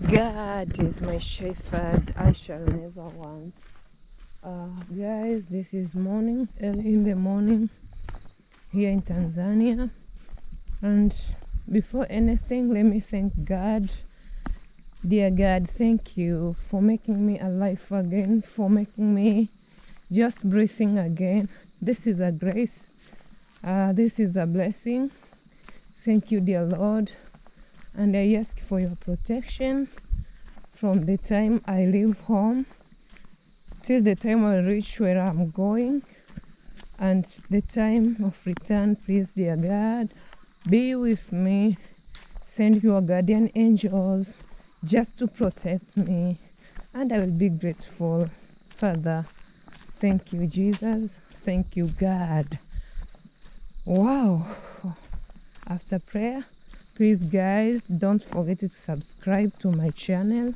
God is my shepherd, I shall never want. Guys, this is morning, early in the morning here in Tanzania. And before anything, let me thank God. Dear God, thank you for making me alive again, for making me just breathing again. This is a grace. This is a blessing. Thank you, dear Lord. And I ask for your protection from the time I leave home till the time I reach where I'm going, and the time of return. Please, dear God, be with me. Send your guardian angels just to protect me, and I will be grateful. Father, thank you, Jesus. Thank you, God. Wow. After prayer, please guys, don't forget to subscribe to my channel.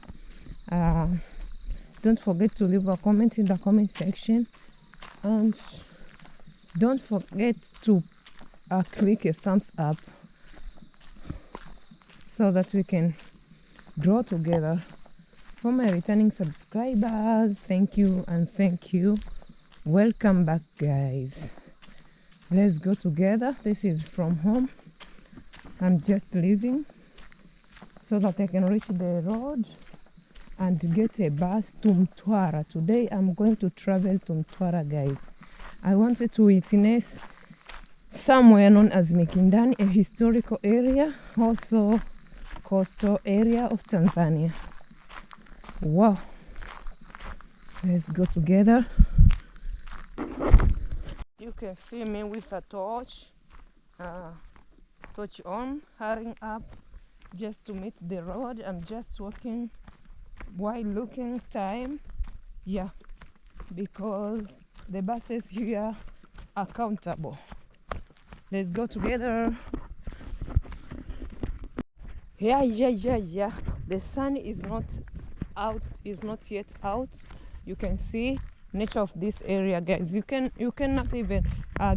Don't forget to leave a comment in the comment section, and don't forget to click a thumbs up so that we can grow together. For my returning subscribers, thank you and thank you. Welcome back, guys. Let's go together. This is from home. I'm just leaving so that I can reach the road and get a bus to Mtwara. Today I'm going to travel to Mtwara, guys. I wanted to witness somewhere known as Mikindani, a historical area, also coastal area of Tanzania. Wow. Let's go together. You can see me with a torch on, hurrying up just to meet the road. I'm just walking while looking time, yeah, because the buses here are countable. Let's go together. Yeah. The sun is not out, is not yet out. You can see nature of this area, guys. You cannot even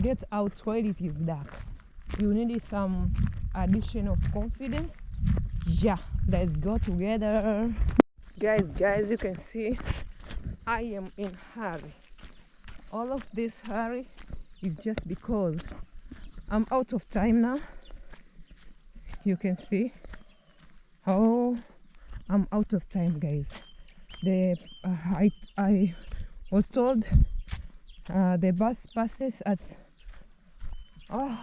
get out while it is dark. You need some addition of confidence. Yeah, let's go together. Guys, you can see I am in hurry. All of this hurry is just because I'm out of time now. You can see how I'm out of time, guys. I was told the bus passes at 12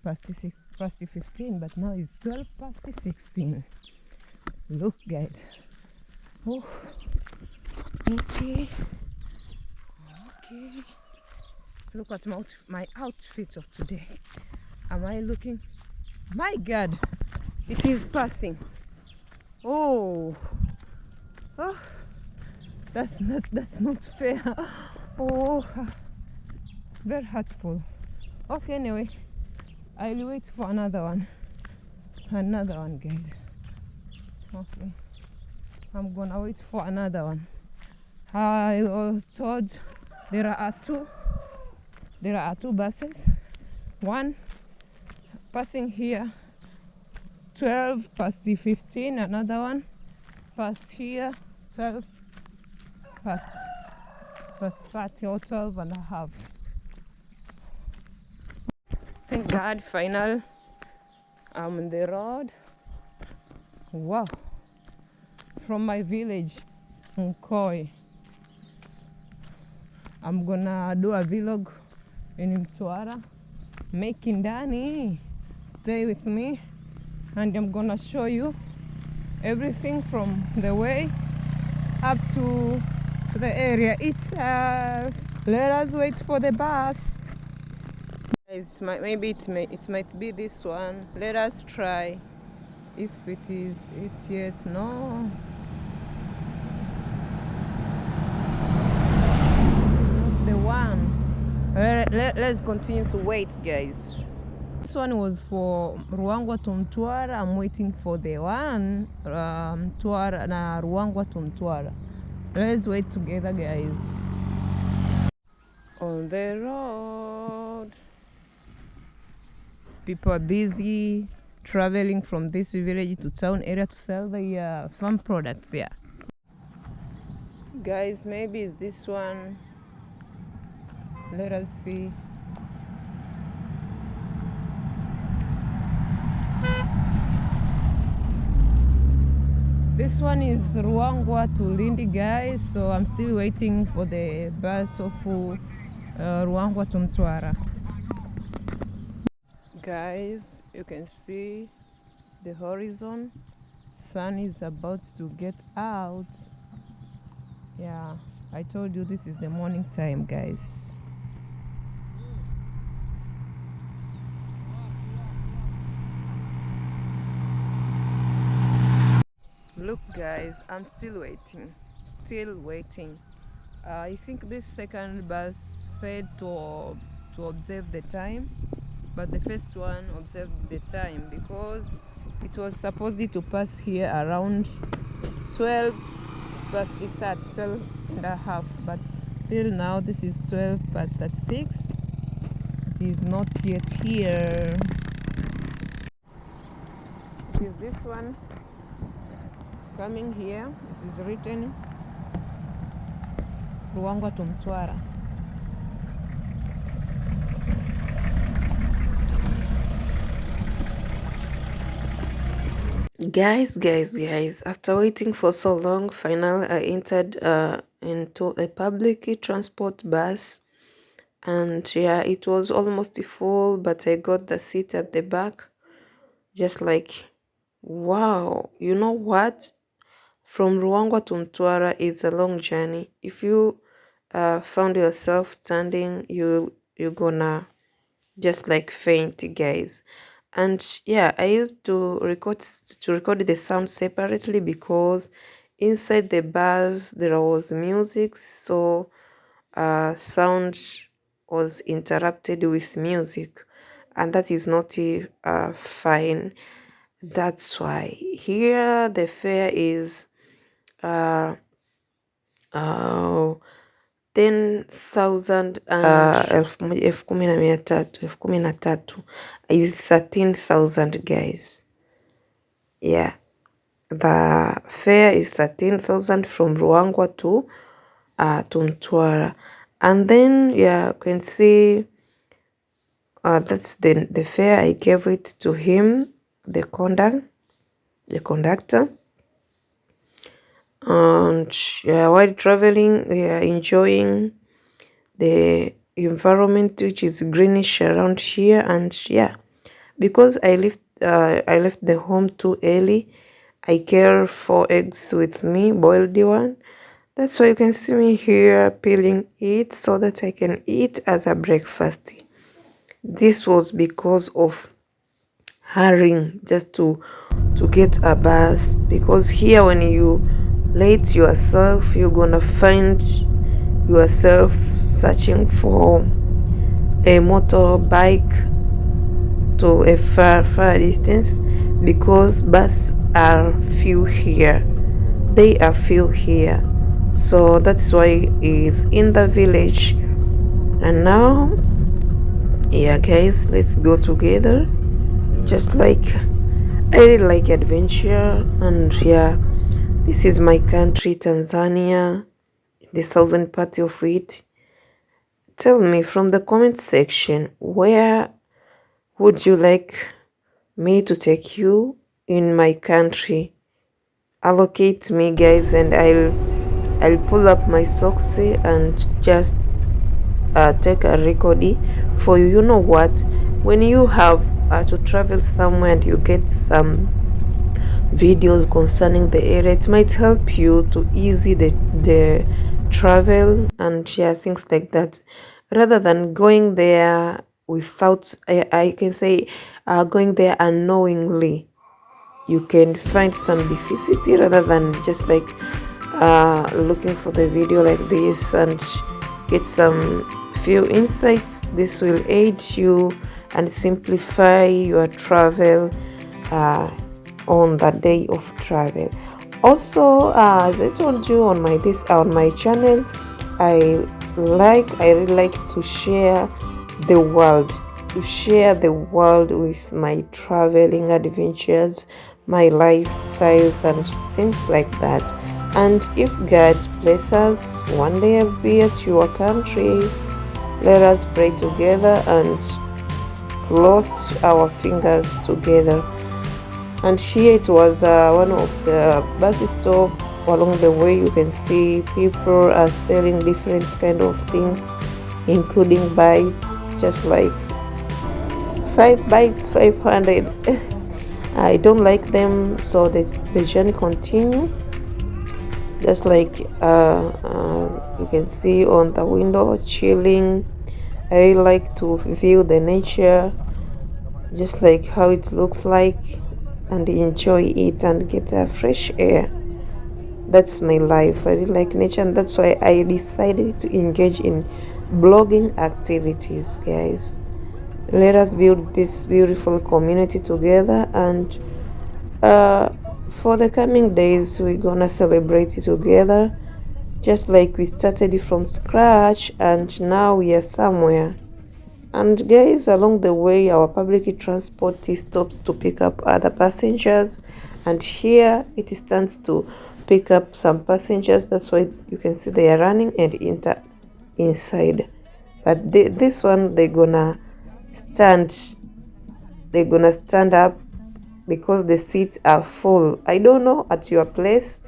past 15, but now it's 12 past 16. Look, guys. Oh, okay. Look at my outfit of today. Am I looking? My God, it is passing. Oh, that's not fair. Oh, very hurtful. Okay, anyway, I'll wait for another one, guys. Okay, I'm gonna wait for another one. I was told there are two buses, one passing here 12 past 15, another one past here 12 past 30 or 12 and a half. Thank God, final. I'm on the road. Wow. From my village, Nkoi. I'm gonna do a vlog in Mtwara, Mikindani. Stay with me, and I'm gonna show you everything from the way up to the area itself. Let us wait for the bus. Maybe it might be this one. Let us try if it is it yet. No, not the one. Let's continue to wait, guys. This one was for Ruangwa to Mtwara. I'm waiting for the one Mtwara na Ruangwa to Mtwara. Let's wait together, guys. On the road, people are busy traveling from this village to town area to sell the farm products. Yeah, guys, maybe it's this one. Let us see. This one is Ruangwa to Lindi, guys, so I'm still waiting for the bus of Ruangwa to Mtwara. Guys, you can see the horizon. Sun is about to get out. Yeah, I told you this is the morning time, guys. Look, guys, I'm still waiting. I think this second bus failed to observe the time, but the first one observed the time because it was supposedly to pass here around 12 past 30, 12 and a half, but till now this is 12 past 36. It is not yet here. It is this one coming here. It is written Ruangwa to Mtwara. Guys, after waiting for so long, finally I entered into a public transport bus, and yeah, it was almost full, but I got the seat at the back. Just like, wow, you know what? From Ruangwa to Mtwara is a long journey. If you found yourself standing, you're gonna just like faint, guys. And yeah, I used to record the sound separately because inside the bus there was music, so sound was interrupted with music, and that is not fine. That's why here the fare is uh 10,000 and 13,000 is 13,000, guys. Yeah, the fare is 13,000 from Ruangwa to Mtwara, and then yeah, you can see that's the fare I gave it to him, the conductor. And yeah, while traveling, we are enjoying the environment, which is greenish around here. And yeah, because I left the home too early, I carry 4 eggs with me, boiled one. That's why you can see me here peeling it so that I can eat as a breakfast. This was because of hurrying just to get a bus, because here when you late yourself, you're gonna find yourself searching for a motorbike to a far distance, because buses are few here. They are few here, so that's why it's in the village. And now, yeah, guys, let's go together. Just like I really like adventure, and yeah, this is my country, Tanzania, the southern part of it. Tell me from the comment section, where would you like me to take you in my country? Allocate me, guys, and I'll pull up my socks and just take a record for you. You know what? When you have to travel somewhere and you get some videos concerning the area, it might help you to easy the travel and yeah, things like that, rather than going there without I can say going there unknowingly. You can find some deficiency rather than just like looking for the video like this and get some few insights. This will aid you and simplify your travel on the day of travel. Also, as I told you on my channel, I really like to share the world. to share the world with my traveling adventures, my lifestyles, and things like that. And if God bless us, one day I'll be at your country. Let us pray together and close our fingers together. And here it was one of the bus stop. Along the way you can see people are selling different kind of things, including bites, just like 5 bites 500. I don't like them, so the journey continue. Just like you can see on the window, chilling. I really like to view the nature, just like how it looks like, and enjoy it and get a fresh air. That's my life. I really like nature, and that's why I decided to engage in blogging activities, guys. Let us build this beautiful community together, and for the coming days we're gonna celebrate it together, just like we started from scratch and now we are somewhere. And guys, along the way our public transport stops to pick up other passengers, and here it stands to pick up some passengers. That's why you can see they are running and enter inside. But this one they're gonna stand up because the seats are full. I don't know at your place,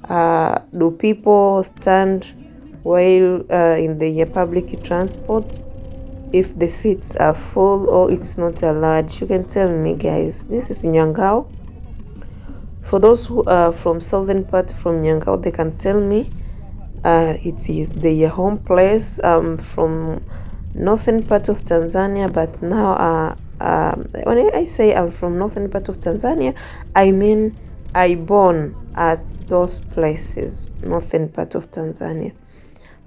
do people stand while in the public transport if the seats are full or it's not allowed? You can tell me, guys. This is Nyangao. For those who are from southern part from Nyangao, they can tell me. It is their home place. From northern part of Tanzania, but now when I say I'm from northern part of Tanzania, I mean I born at those places, northern part of Tanzania.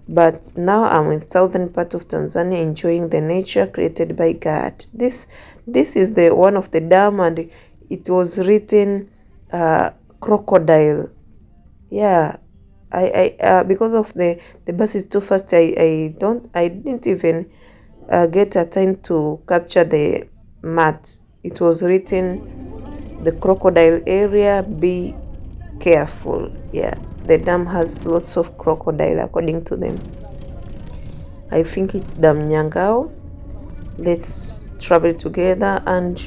But now I'm in southern part of Tanzania, enjoying the nature created by God. This is the one of the dam, and it was written crocodile. Yeah, I because of the bus is too fast. I didn't even get a time to capture the mat. It was written the crocodile area, be careful. Yeah, the dam has lots of crocodile according to them. I think it's Dam Nyangao. Let's travel together and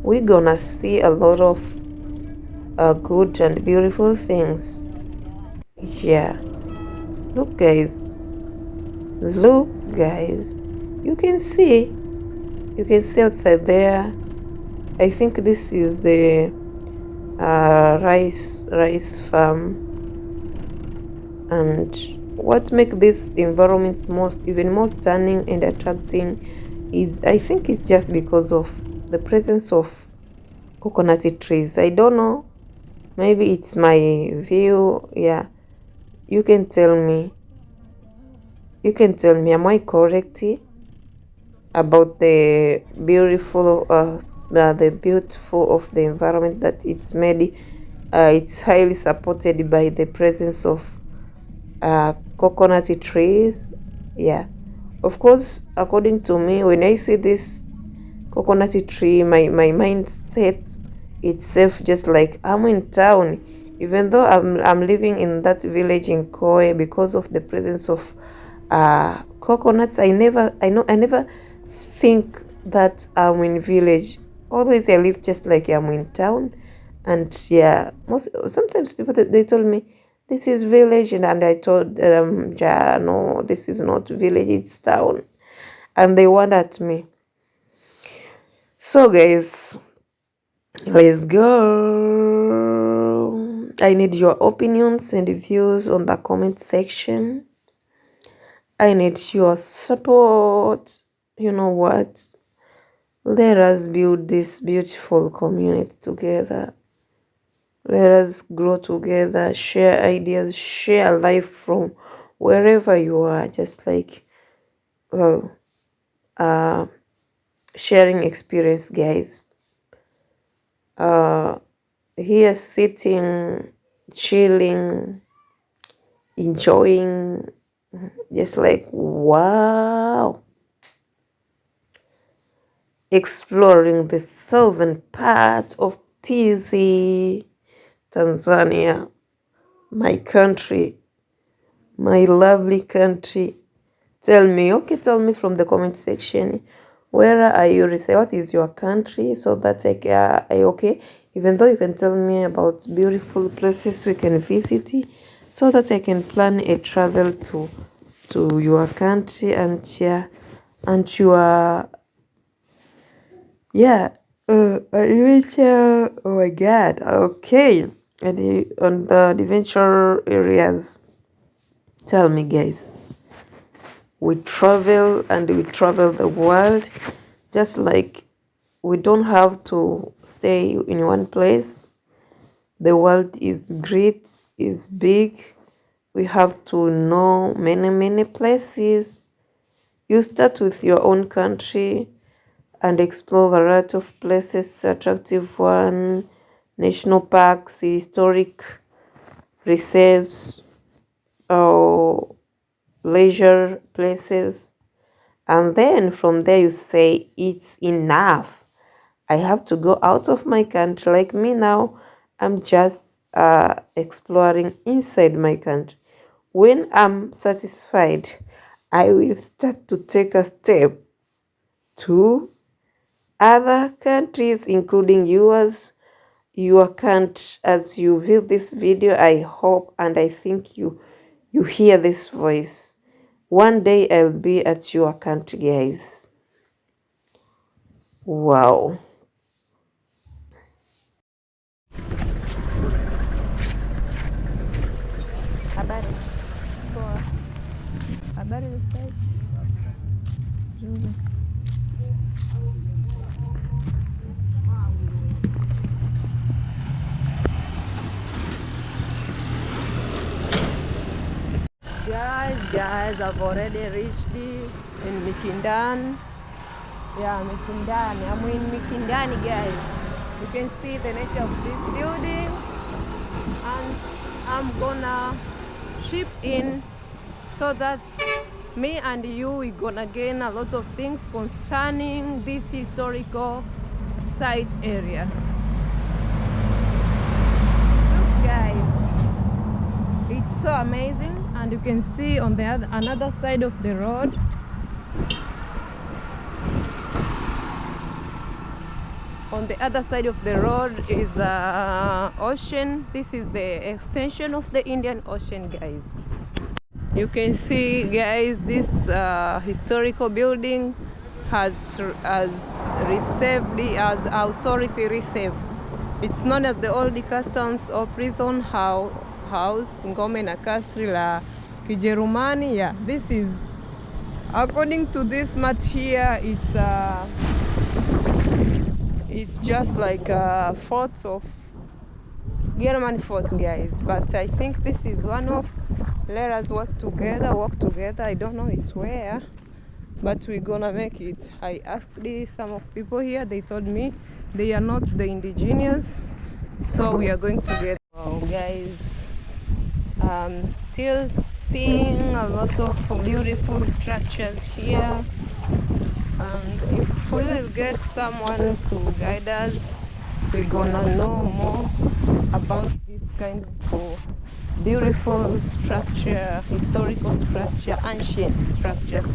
we're gonna see a lot of good and beautiful things. Yeah, look guys, you can see outside there. I think this is the rice farm, and what makes this environment even more stunning and attracting is, I think it's just because of the presence of coconut trees. I don't know, maybe it's my view. Yeah, you can tell me, am I correct about the beautiful of the environment, that it's made? It's highly supported by the presence of coconut trees. Yeah, of course, according to me, when I see this coconut tree, my mind sets itself just like I'm in town, even though I'm living in that village in Koi. Because of the presence of coconuts, I never think that I'm in village. Always I live just like I'm in town. And yeah, sometimes people, they told me this is village, and I told them, yeah, no, this is not village, it's town. And they wondered at me. So guys, let's go. I need your opinions and views on the comment section. I need your support. You know what? Let us build this beautiful community together. Let us grow together, share ideas, share life from wherever you are, just like sharing experience, guys. Here sitting, chilling, enjoying, just like wow. exploring the southern part of TZ, Tanzania, my country, my lovely country. Tell me from the comment section, where are you? What is your country? So that okay, even though you can tell me about beautiful places we can visit, so that I can plan a travel to your country and your adventure. Oh my god, okay. And on the adventure areas, tell me guys, we travel the world, just like we don't have to stay in one place. The world is great, is big. We have to know many places. You start with your own country and explore a variety of places, attractive one, national parks, historic reserves, or leisure places. And then from there you say, it's enough. I have to go out of my country. Like me now, I'm just exploring inside my country. When I'm satisfied, I will start to take a step to other countries, including yours, your country. As you view this video, I hope and I think you hear this voice. One day I'll be at your country, guys. Wow. Habari. Poa. Habari za sasa. Nzuri. Guys, I've already reached in Mikindani. Yeah, Mikindani. I'm in Mikindani, guys. You can see the nature of this building, and I'm gonna chip in so that me and you, we're gonna gain a lot of things concerning this historical site area. Look guys, it's so amazing. And you can see on the another side of the road, on the other side of the road is the ocean. This is the extension of the Indian Ocean, guys. You can see, guys, this historical building has received as authority reserve. It's known as the Old Customs or Prison House Ngome na Kasri la Kijerumani. Yeah, this is, according to this map here, it's just like forts of German forts, guys. But I think this is one of, let us work together. I don't know it's where, but we're gonna make it. I asked some of people here, they told me they are not the indigenous, so we are going together. Wow, guys, still seeing a lot of beautiful structures here, and if we will get someone to guide us, we're gonna know more about this kind of beautiful structure, historical structure, ancient structures.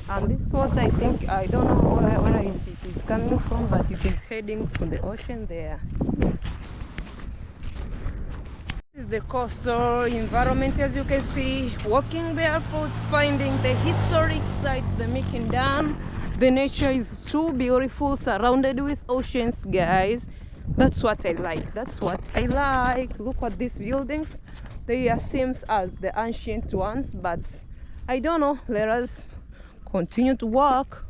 And this is what I think, I don't know where it is coming from, but it is heading to the ocean there. This is the coastal environment, as you can see, walking barefoot, finding the historic site, the Mikindani. The nature is too beautiful, surrounded with oceans, guys. That's what I like. Look at these buildings. They seems as the ancient ones, but I don't know. Let us continue to walk.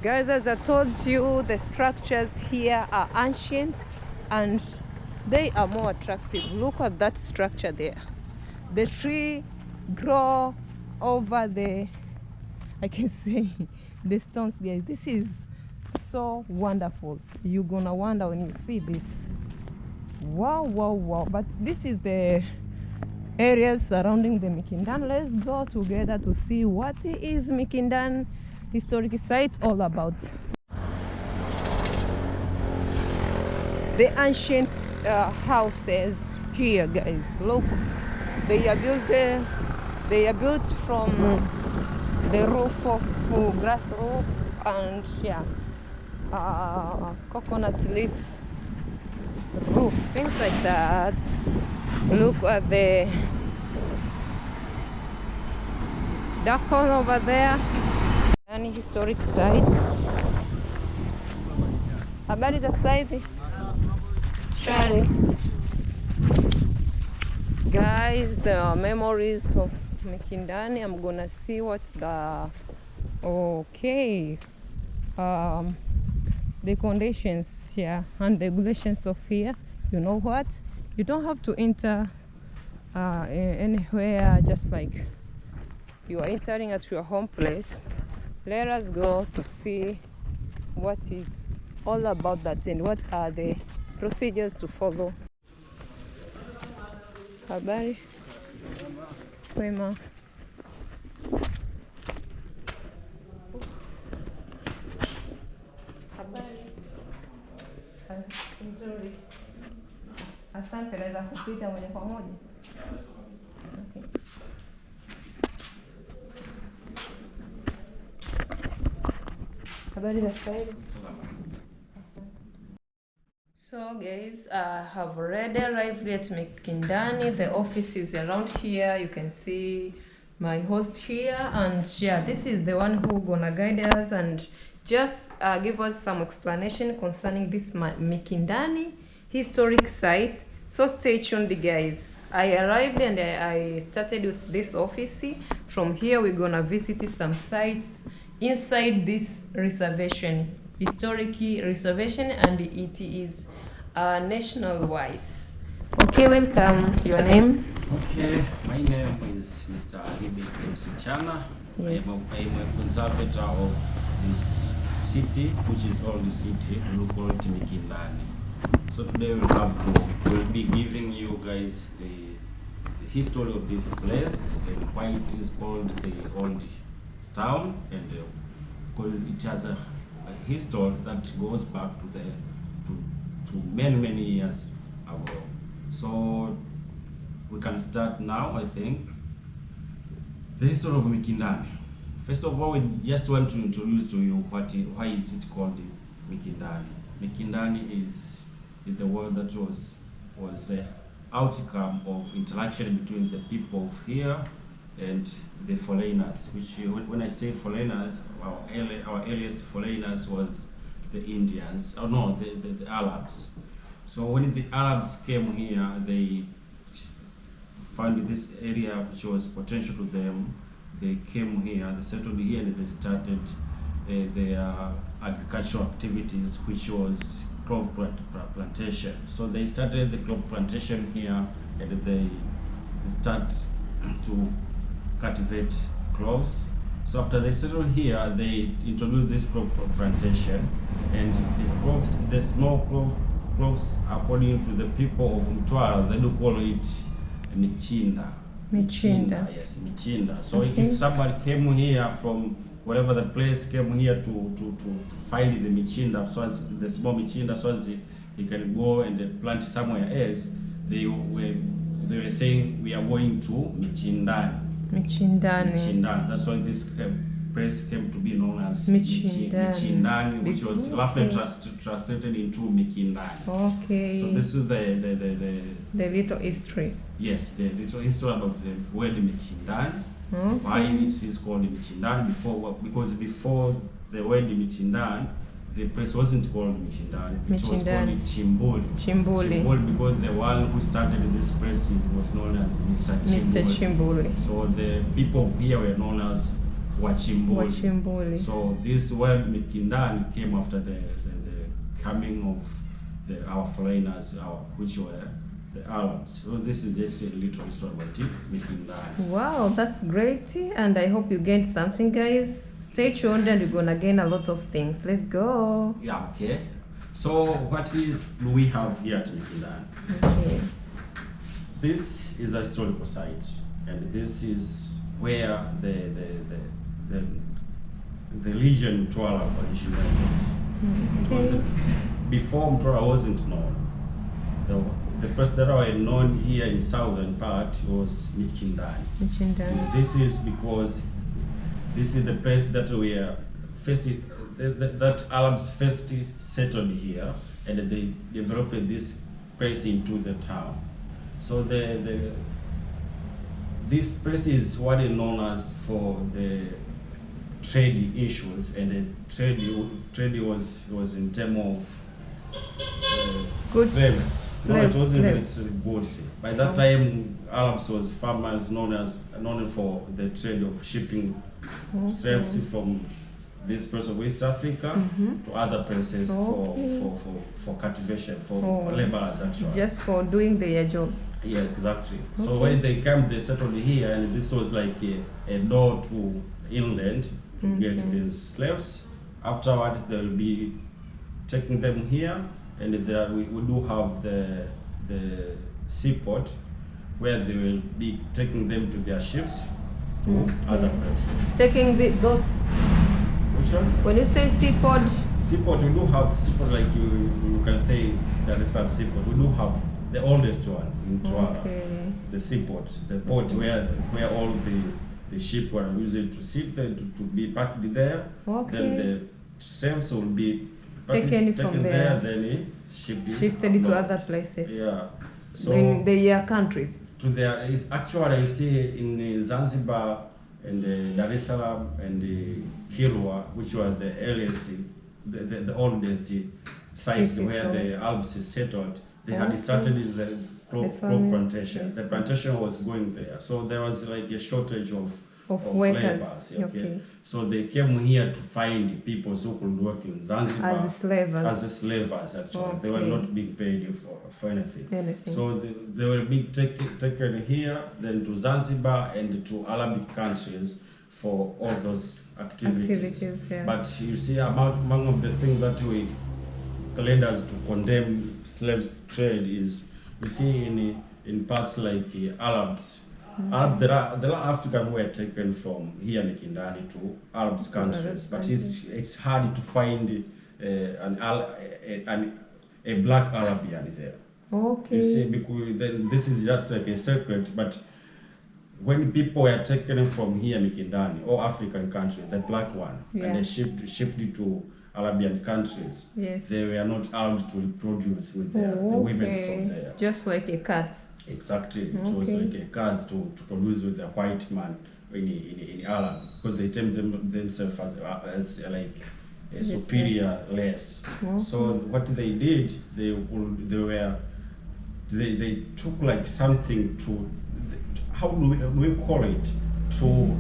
Guys, as I told you, the structures here are ancient and they are more attractive. Look at that structure there. The tree grow over the, I can say, the stones, guys. This is so wonderful. You're gonna wonder when you see this. Wow. But this is the areas surrounding the Mikindani. Let's go together to see what is Mikindani historic site all about. The ancient houses here, guys, look, they are built from the roof of grass roof and coconut leaves roof, things like that. Look at the dark one over there. Any historic site. Habari za saizi? Shari. Guys, the memories of Mikindani. I'm gonna see what's the the conditions here and regulations of here. You know what? You don't have to enter anywhere just like you are entering at your home place. Let us go to see what it's all about that and what are the procedures to follow. Habari kwema. Habari nzuri. Asante, naweza kupita moja kwa moja. Okay. Habari za Swahili. So guys, I have already arrived at Mikindani. The office is around here. You can see my host here, and this is the one who gonna guide us and just give us some explanation concerning this Mikindani historic site. So stay tuned, guys. I arrived and I started with this office. From here we're gonna visit some sites inside this reservation, historic reservation, and it is national wise. Okay, welcome. Your name? Okay, my name is Mr. Livingstone. Yes. I am a conservator of this city, which is all the city, and we call it Mikindani. So today we'll be giving you guys the history of this place and why it is called the old town, and because it has a history that goes back to many years ago. So we can start now, I think. The history of Mikindani. First of all, we just want to introduce to you why is it called Mikindani. Mikindani is the word that was the outcome of interaction between the people of here and the foreigners, which when I say foreigners, our earliest foreigners were the Indians, the Arabs. So when the Arabs came here, they found this area which was potential to them. They came here, they settled here, and they started their agricultural activities, which was clove plantation. So they started the clove plantation here, and they start to cultivate cloves. So after they settled here, they introduced this clove plantation, and the small cloves, according to the people of Mtwara, they do call it Michinda. Yes, Michinda. So okay. If somebody came here from wherever the place came here to find the Michinda, so as the small Michinda, so as he can go and plant somewhere else, they were saying we are going to Mikindani. Mikindani. That's why this place came to be known as Mikindani, which was roughly translated into Mikindani. Okay. So this is the little history. Yes, the little history of the word Mikindani. Okay. Why it is called Mikindani because before the word Mikindani, the place wasn't called Mikindani. It was called Chimbuli because the one who started this place was known as Mr. Chimbuli. So the people here were known as Wachimbuli. So this word Mikindani came after the coming of our foreigners, which were the Arabs. So this is just a little history about Mikindani. Wow, that's great, and I hope you gained something, guys. Stay tuned and we're gonna gain a lot of things. Let's go. Yeah, okay. So what do we have here at Mikindani? Okay. this is a historical site, and this is where the region Mtwara originated. Because before Mtwara wasn't known. The person that were known here in southern part was Mikindani. This is because this is the place that we are first, that Arabs first settled here, and they developed this place into the town. So this place is what is known as for the trade issues, and the trade was in terms of slaves. No, it wasn't necessarily goods. By that time, Arabs was farmers known for the trade of shipping slaves from this place of West Africa to other places for cultivation, for laborers actually. Just for doing their jobs. Yeah, exactly. So when they came, they settled here, and this was like a door to inland to get these slaves. Afterward, they'll be taking them here, and there we do have the seaport where they will be taking them to their ships to other places. Taking those. Which one? When you say seaport. Seaport, we do have seaport, like you can say there is some seaport. We do have the oldest one in Mtwara, the seaport, the port where all the ship were used to sit there, to be packed there. Then the slaves will be taken from there, then shifted to other places. Yeah. So in their countries. To their is actually, you see in Zanzibar and Dar es Salaam and Kilwa, which were the earliest, the oldest sites where the Arabs settled. They had started the crop plantation. The plantation was going there, so there was like a shortage of workers. Laborers, so they came here to find people who could work in Zanzibar as slavers. Actually, they were not being paid for anything. So they were being taken here, then to Zanzibar and to Arabic countries for all those activities. But you see, among of the things that we led us to condemn slave trade is, you see, in parts like Arabs. There are Africans who were taken from here Mikindani to Arab countries, but it's hard to find a black Arabian there. You see, because then this is just like a secret. But when people were taken from here Mikindani or African country, the black one, and they shipped it to Arabian countries, they were not allowed to reproduce with the women from there. Just like a curse. Exactly. It was like a curse to produce with the white man in Arab, because they term themselves as like a superior race. So what they did, they took like something to, how do we call it, to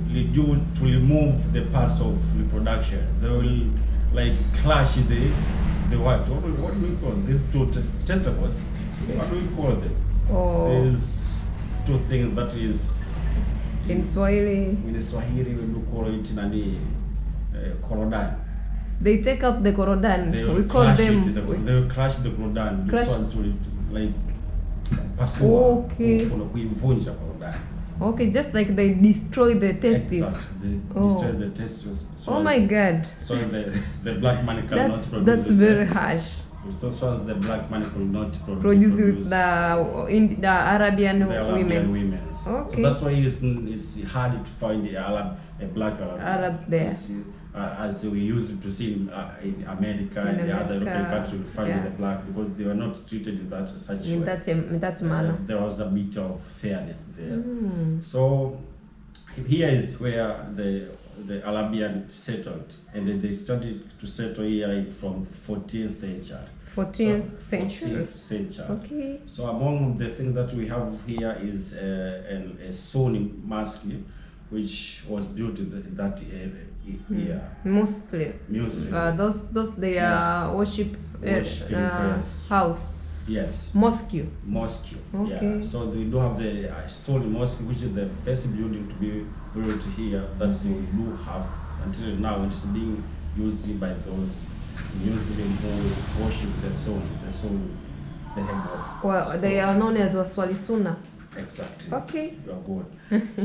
remove the parts of reproduction. They will like clash the what do we call these two testicles? What do we call them? There's two things that is in Swahili. In the Swahili, we do call it korodan. They take out the korodan. We call them. They will clash the korodan. Because to like pasua. Kuivunja korodan. Just like they destroy the testes. Exactly. They destroy the testes. So my God. So the black man cannot produce. That's very harsh. So as the black man could not produce with the Arabian women. So that's why it's hard to find a black Arabs there. As we used to see in America and the other European countries, we find the black, because they were not treated in that such way. In that manner. There was a bit of fairness there. So here is where the Arabian settled, and they started to settle here from the 14th century. 14th century. Okay. So among the things that we have here is a Sunni mosque, which was built in that area. Muslim. Those they are worship house. Yes. Mosque. Yeah. So we do have the Sunni mosque, which is the first building to be built here. That's we do have until now. It is being used by those Muslims who worship the sun, the head of. Well, they are known as Waswali Sunnah. Exactly. Okay. You are good.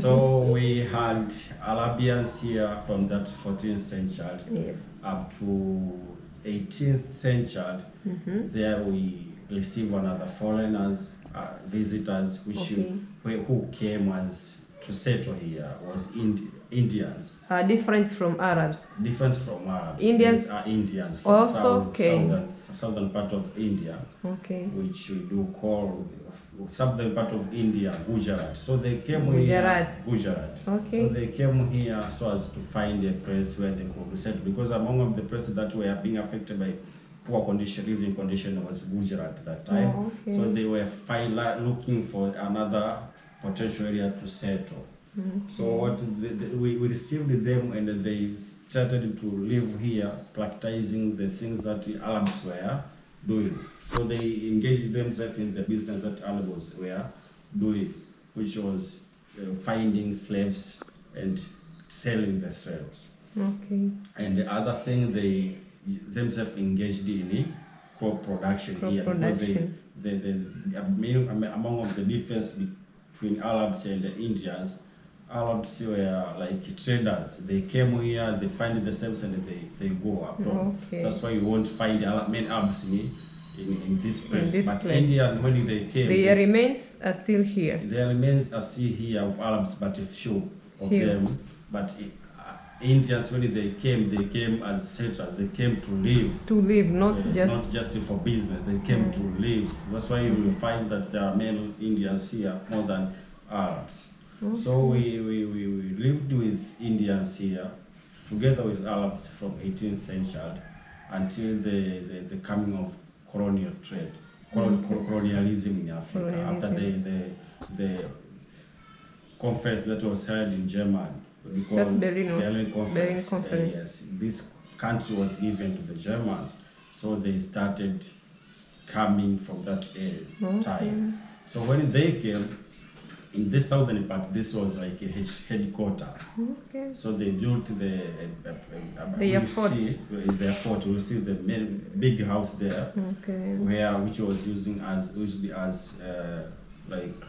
So we had Arabians here from that 14th century Yes. up to 18th century. There we receive another foreigners, visitors, who came as to settle here was Indians. Different from Arabs. Different from Arabs. Indians These are Indians from also came. southern part of India, Okay. which we do call southern part of India, Gujarat. So they came Gujarat. here. Gujarat. Okay. So they came here so as to find a place where they could settle, because among of the places that were being affected by poor condition, living condition, was Gujarat at that time. Oh, okay. So they were looking for another potential area to settle. So what we received them, and they started to live here, practicing the things that the Arabs were doing. So they engaged themselves in the business that Arabs were doing, which was finding slaves and selling the slaves. Okay. And the other thing, they themselves engaged in crop production here. Production. Among of the difference between Arabs and the Indians, Arabs were like traders. They came here, they find the service, and they go abroad. Okay. That's why you won't find many Arabs in this place. This but place. Indian, when they came, Their remains are still here. their remains are still here of Arabs, but a few of Few. them. But Indians, when they came as settlers. They came to live. To live, not just for business. They came to live. That's why you will find that there are many Indians here more than Arabs. Okay. So we lived with Indians here, together with Arabs from 18th century until the coming of colonial trade, colonialism in Africa. After the conference that was held in Germany. That's Berlin Conference. Conference. Yes, this country was given to the Germans, so they started coming from that time. So when they came, in this southern part, this was like a headquarters. Okay. So they built Their fort. Their fort. You will see the main big house there, Okay. which was used as like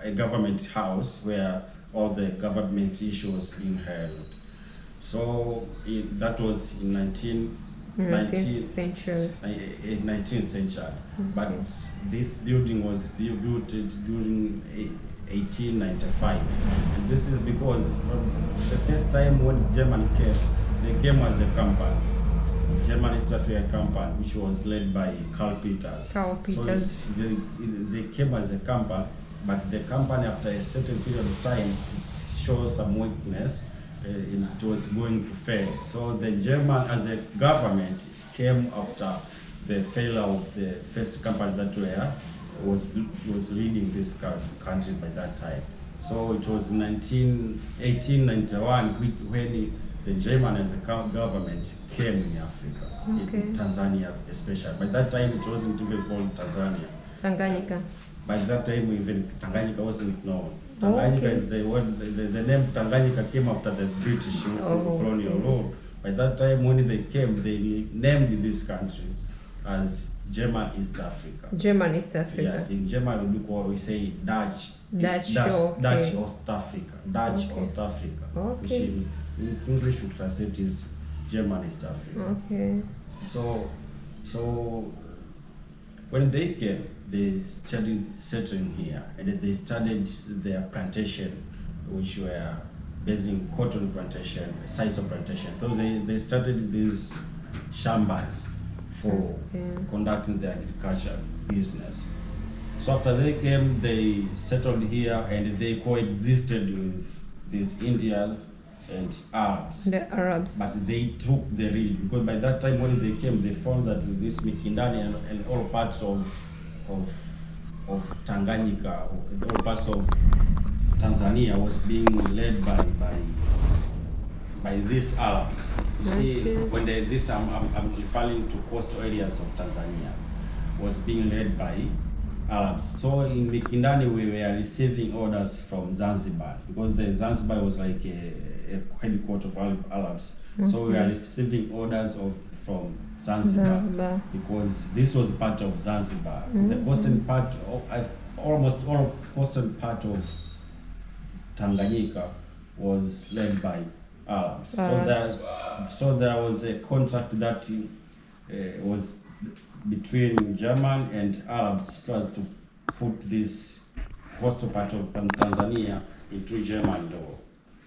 a government house where all the government issues was being held. So that was in 19th century. 19th century. But this building was built during 1895. And this is because from the first time when Germany came, they came as a company. German East Africa Company, which was led by Karl Peters. So they came as a company, but the company, after a certain period of time, it showed some weakness. It was going to fail. So the German, as a government, came after the failure of the first company that was leading this country by that time. So it was 1891 when the German as a government came in Africa, in Tanzania especially. By that time it wasn't even called Tanzania. Tanganyika. By that time even Tanganyika wasn't known. Tanganyika is the name Tanganyika came after the British colonial rule. By that time when they came, they named this country as German East Africa. German East Africa. Yes, in German we say Dutch. Dutch Ost Africa. Dutch Ost Africa. Which in English we translate is German East Africa. Okay. So when they came, they started settling here, and they started their plantation, which were based in cotton plantation, sisal plantation. So they started these shambas for conducting the agriculture business. So after they came, they settled here, and they coexisted with these Indians and Arabs. The Arabs. But they took the lead, because by that time when they came, they found that this Mikindani and all parts of Tanganyika, all parts of Tanzania was being led by these Arabs. You see, when I'm referring to coastal areas of Tanzania, was being led by Arabs. So in Mikindani we were receiving orders from Zanzibar, because the Zanzibar was like a headquarters of Arabs. So we are receiving orders from Zanzibar, because this was part of Zanzibar. The coastal part almost all coastal part of Tanganyika was led by Arabs. So there was a contract that was between German and Arabs, so as to put this coastal part of Tanzania into German law.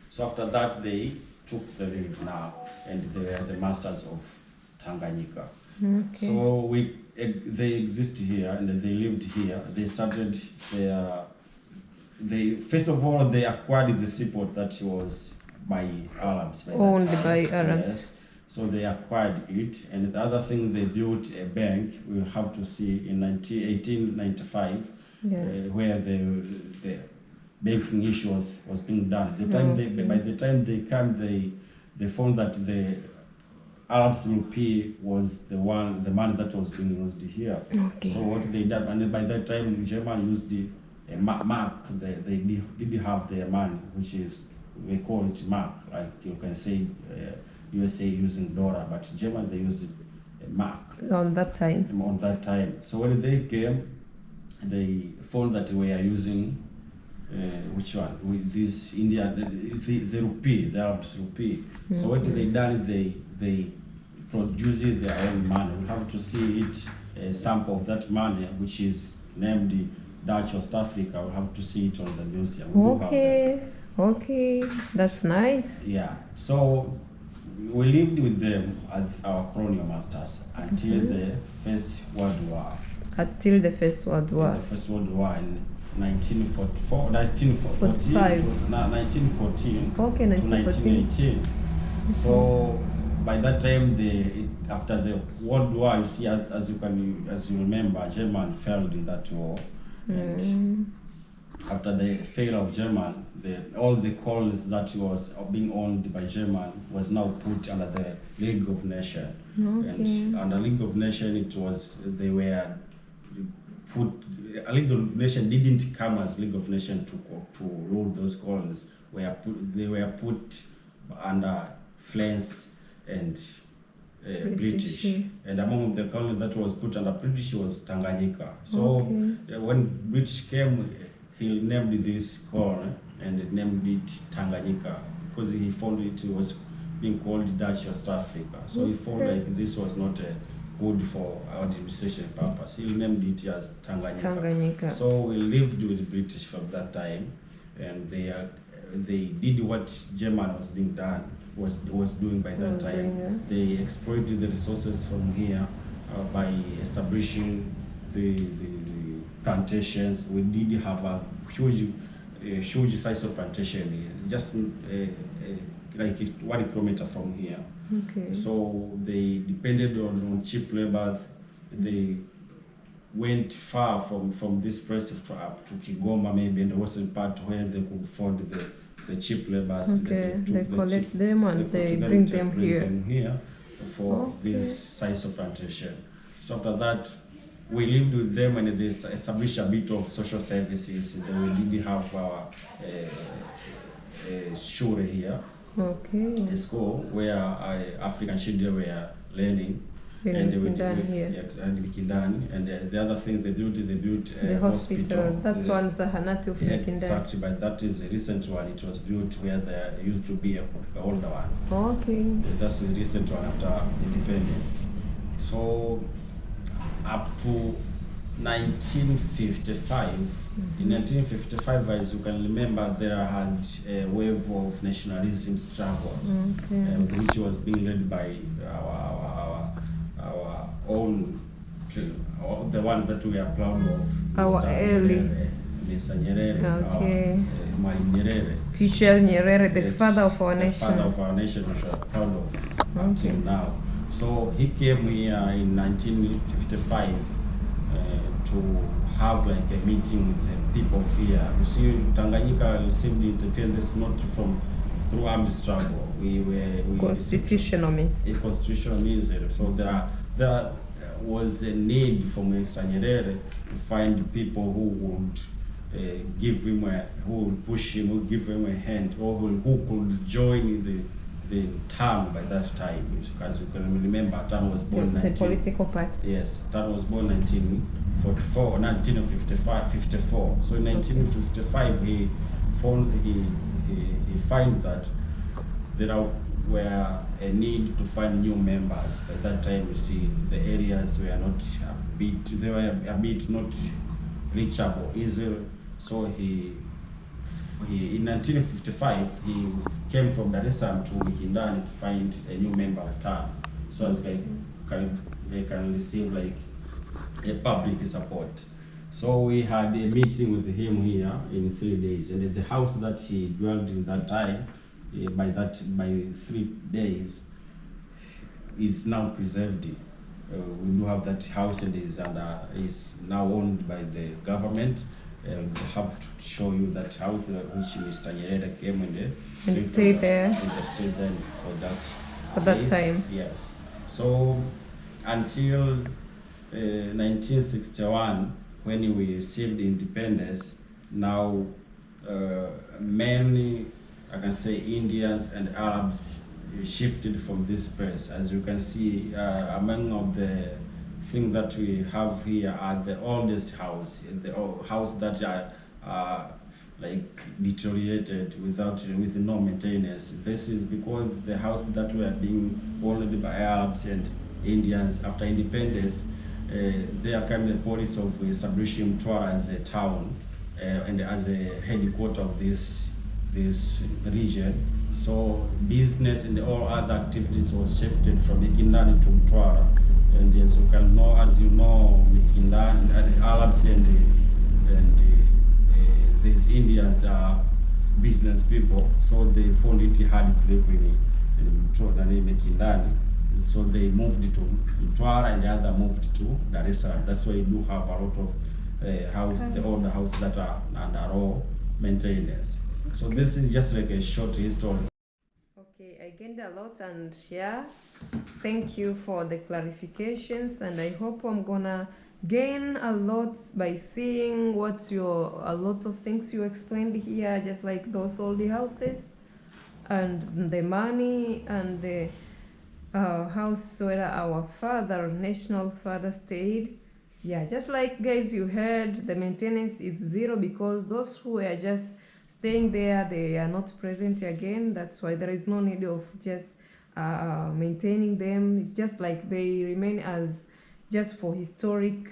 So after that, they took the lead now, and they were the masters of Tanganyika. Okay. So they exist here and they lived here. They started first of all they acquired the seaport that was by Arabs. Owned by Arabs. Yes. So they acquired it, and the other thing, they built a bank. We'll have to see in 1895, where the banking issue was being done. By the time they came, they found that the Arabs rupee was the money that was being used here. Okay. So what they did, and by that time German used a mark. They did have their money, which is, we call it mark, like you can say USA using dollar, but German, they used a mark. On that time. So when they came, they found that we are using which one? With this India, the rupee, the Arabs rupee. So what they done? They produced their own money. We have to see it, a sample of that money, which is named Dutch West Africa. We have to see it on the museum. Okay, that's nice. Yeah. So we lived with them as our colonial masters until the First World War. Until the First World War. The First World War in 1914 to 1918. So by that time, after the World War, you see, as you remember, German failed in that war. And after the failure of German, all the colonies that was being owned by German was now put under the League of Nations. And under League of Nations, a League of Nations didn't come as League of Nations to rule those colonies. They were put under France and British. And among the colonies that was put under British was Tanganyika. So when British came, he named this colony and named it Tanganyika because he found it was being called Dutch West Africa. So he found like this was not good for our administration purpose. He named it as Tanganyika. So we lived with the British from that time, and they did what German was doing by that time. They exploited the resources from here by establishing the plantations. We did have a huge size of plantation, just like 1 kilometer from here. So they depended on cheap labor. They went far from this place up to Kigoma, maybe in the western part, where they could find the cheap labor. They collect them and they bring them here for this size of plantation. So after that, we lived with them and they established a bit of social services. And we did have our shule here, a school where African children were learning. And Mikindani, and the other thing they built the hospital. That's one Zahanati of Mikindani. Exactly, but that is a recent one. It was built where there used to be an older one. That's the recent one after independence. So up to 1955. In 1955, as you can remember, there had a wave of nationalism struggle, which was being led by our own, the one that we are proud of, our early Mr. Nyerere, Nyerere. Teacher Nyerere, the father of our nation. The father of our nation, which we are proud of until now. So he came here in 1955 to have like a meeting with the people here. You see, Tanganyika received independence not through armed struggle. We constitutional means. Constitutional means. So there was a need for Mr. Nyerere to find people who would give him who would push him, who would give him a hand, or who could join the been Tan by that time. As you can remember, Tan was born the political party. Yes, Tan was born 1944, 1955, 54. So in 1955, he find that there were a need to find new members. By that time, you see, the areas were not they were a bit not reachable easily. So he in 1955 he came from Dar es Salaam to Mikindani to find a new member of TAN, so as they can receive like a public support. So we had a meeting with him here in 3 days, and the house that he dwelled in that time, by 3 days, is now preserved. We do have that house, and is now owned by the government. We have to show you that house which Mr. Nyerere came and stayed there. And stayed there for that time. Yes. So until 1961, when we received independence, now mainly I can say Indians and Arabs shifted from this place. As you can see, among of the things that we have here are the oldest house, the house that are like deteriorated with no maintenance. This is because the house that were being owned by Arabs and Indians after independence. There came the policy of establishing Mtwara as a town and as a headquarters of this region. So business and all other activities was shifted from Mikindani to Mtwara. And as you know, Mikindani and Arabs and these Indians are business people, so they found it hard to live in Mikindani. So they moved to Mtwara, and the other moved to Dar es Salaam. That's why you do have a lot of the older houses that are under all maintenance. So this is just like a short history. Okay, I gained a lot, and yeah, thank you for the clarifications, and I hope I'm gonna gain a lot by seeing a lot of things you explained here, just like those old houses and the money and the house where our national father stayed. Yeah, just like guys you heard, the maintenance is zero because those who are just staying there, they are not present again. That's why there is no need of just maintaining them. It's just like they remain as just for historic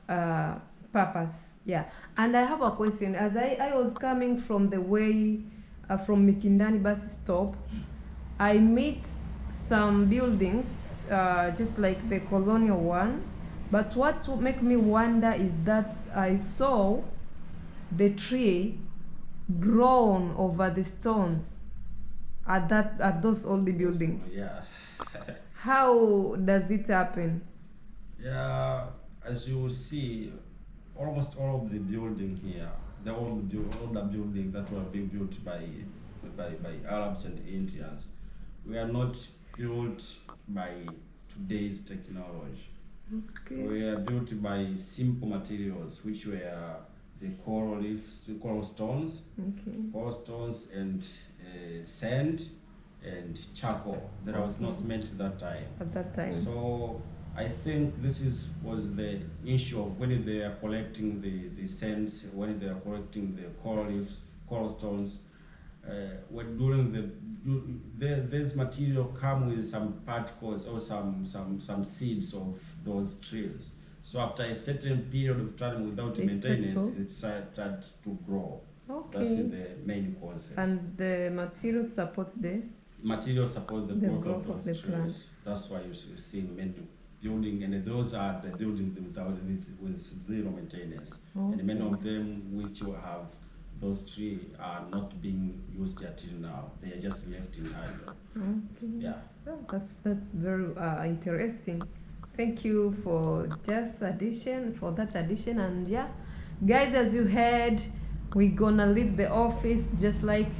purpose. Yeah. And I have a question. As I was coming from the way from Mikindani bus stop, I met some buildings just like the colonial one, but what make me wonder is that I saw the tree grown over the stones at those old buildings. Yeah. How does it happen? Yeah, as you see, almost all of the building here, the older buildings that were being built by Arabs and Indians, were not built by today's technology. Okay. We are built by simple materials, which were the coral stones, and sand and charcoal. There was no cement at that time. At that time. So I think this was the issue of when they are collecting the sands, when they are collecting the coral stones. When this material come with some particles or some seeds of those trees. So after a certain period of time without maintenance, it started to grow. Okay. That's the main concept. And the material supports the growth of those trees. That's why you see many building, and those are the buildings with zero maintenance. Okay. And many of them which will have those trees are not being used until now. They are just left in idle. Okay. Yeah. Oh, that's very interesting. Thank you for that addition. And yeah, guys, as you heard, we're gonna leave the office just like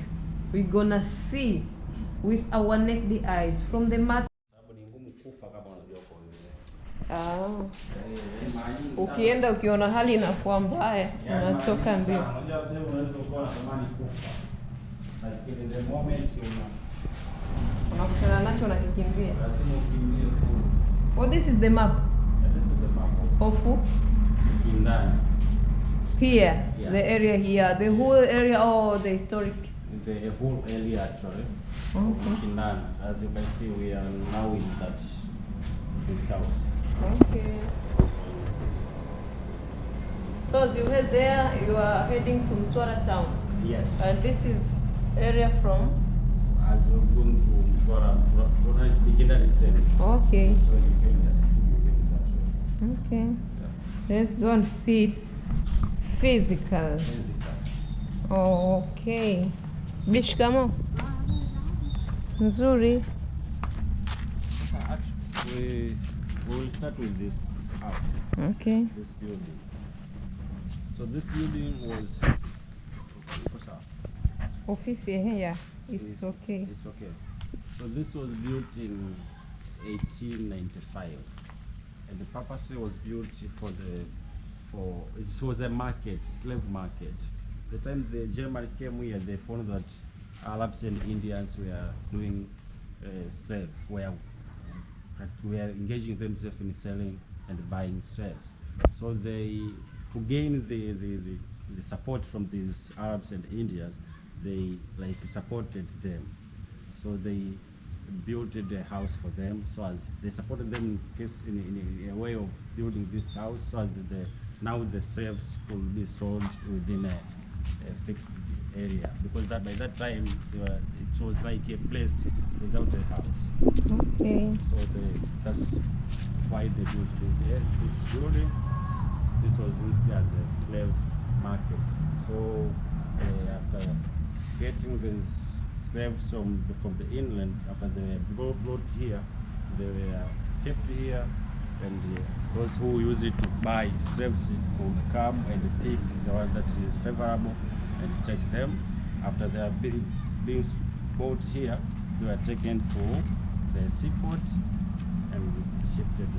we're gonna see with our naked eyes from the mat. Ukienda ukiona hali inakuwa mbaya, unatoka mbio. Unajua sasa unaweza kuwa unatamani kufa. Lakini the moment unakutana nacho unakikimbia. Lazima ukimbie full. Oh, this is the map And this is the map of of Mikindani. here, Yeah. the area here, the whole area, or the historic. The whole area actually. Okay. Mikindani. As you can see, we are now in this house. Okay. So as you head there, you are heading to Mtwara town, Yes. and this is area from. As we're going to Mtwara, Mikindani State. Okay. So you can just that way. Okay. Yeah. Let's go and see it physical. Physical. Okay. Bishkamo. Nzuri. We will start with this house, Okay. this building. So this building was. Office here. It's okay. It's okay. So this was built in 1895, and the purpose was built for it was a market, slave market. The time the German came here, they found that Arabs and Indians were doing slave, were engaging themselves in selling and buying slaves. So they, to gain the support from these Arabs and Indians, they like supported them. So they built a house for them. So as they supported them in a way of building this house, so as now the slaves could be sold within a fixed area, because that by that time it was like a place without a house. Okay. So that's why they built this building. This was used as a slave market. So after getting the slaves from the inland, after they were brought here, they were kept here, and those who used it to buy slaves would come and pick the one that is favorable and take them. After they are being bought here, they were taken to the seaport and shifted.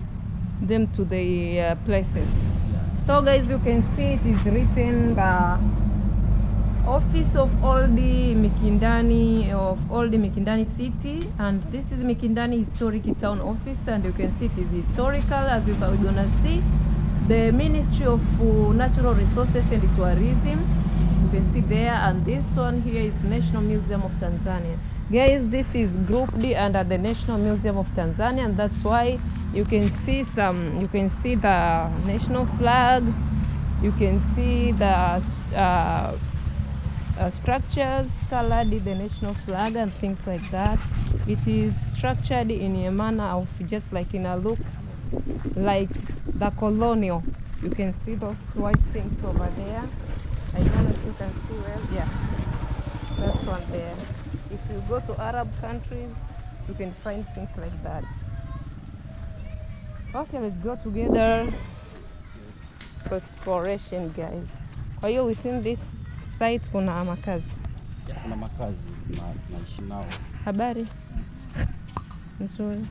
Them to the places. Yeah. So guys, you can see it is written the office of Old Mikindani city, and this is Mikindani historic town office, and you can see it is historical. As you are gonna see the Ministry of Natural Resources and Tourism, you can see there, and this one here is National Museum of Tanzania. Guys, this is Group D under the National Museum of Tanzania, and that's why you can see the national flag, you can see the structures colored in the national flag and things like that. It is structured in a manner of just like in a look like the colonial. You can see those white things over there. I don't know if you can see well. Yeah, that's one there. If you go to Arab countries, you can find things like that. Okay, let's go together for exploration, guys. Kwa hiyo within this site kuna makazi. Kuna makazi naishi nao. Habari nzuri.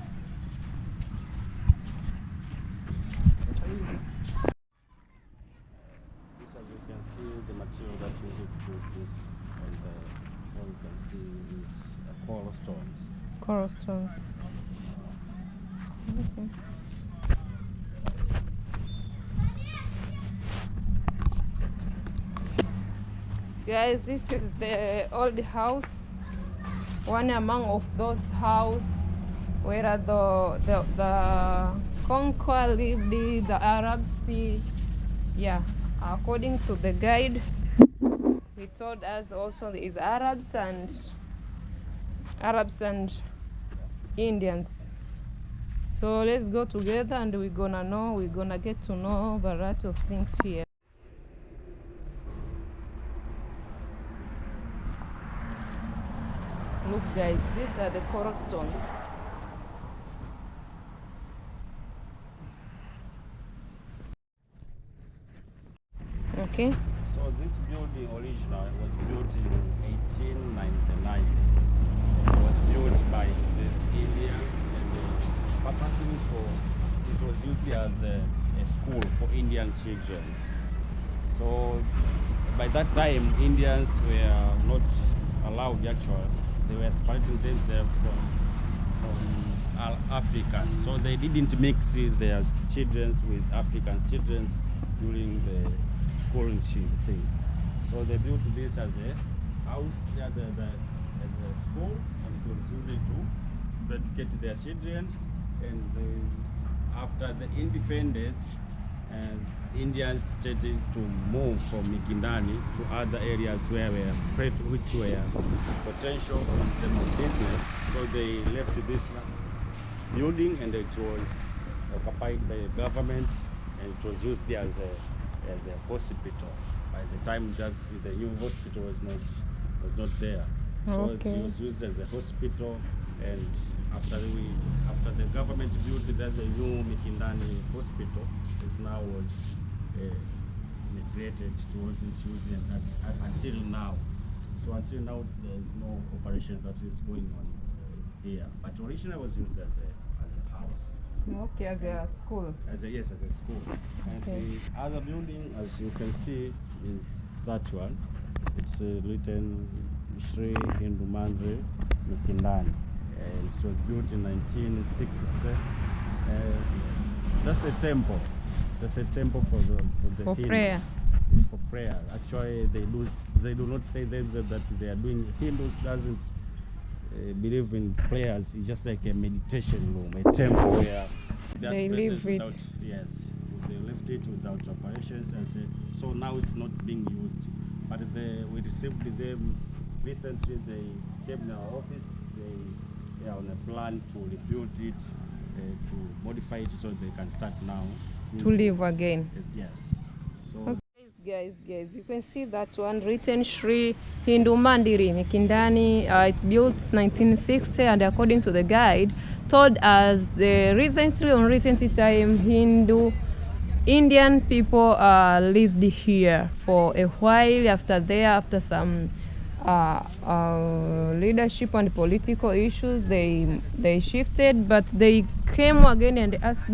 This, as you can see, the material that we use to build this, and what you can see is coral stones. Coral stones. Okay. Guys, this is the old house, one among of those house where the conqueror lived, the Arabs. Yeah, according to the guide, he told us also is Arabs and Indians. So let's go together, and we're gonna get to know a variety of things here. Look guys, these are the coral stones. Okay. So this building originally was built in 1899. It was built by these Indians, and purposely it was used as a school for Indian children. So by that time, Indians were not allowed actually. They were separating themselves from Africans, so they didn't mix their children with African children during the schooling things. So they built this as a house at the school, and it was used to educate their children. And after the independence, Indians started to move from Mikindani to other areas which were potential in terms of business. So they left this building, and it was occupied by the government, and it was used as a hospital. By the time that the new hospital was not there, so Okay. it was used as a hospital. And after the government built the new Mikindani hospital, it now was neglected. It wasn't used until now. So until now, there is no operation that is going on here. But originally was used as a house. Okay, as a school. As a school. And Okay. the other building, as you can see, is that one. It's written Sri Hindu Mandri Mikindani, and it was built in 1960. That's a temple. That's a temple for the For Hindu. prayer. For prayer. Actually, they do not say themselves that they are doing. Hindus doesn't believe in prayers. It's just like a meditation room, a temple where that They person leave it. without, yes, they left it without operations, so now it's not being used. But we received them recently. They came in our office. They are on a plan to rebuild it, to modify it so they can start now To live again. Yes. So. Okay. Guys, you can see that one written Sri Hindu Mandiri Mikindani. It's built 1960, and according to the guide, told us the recent time Indian people lived here for a while. After some leadership and political issues, they shifted, but they came again and asked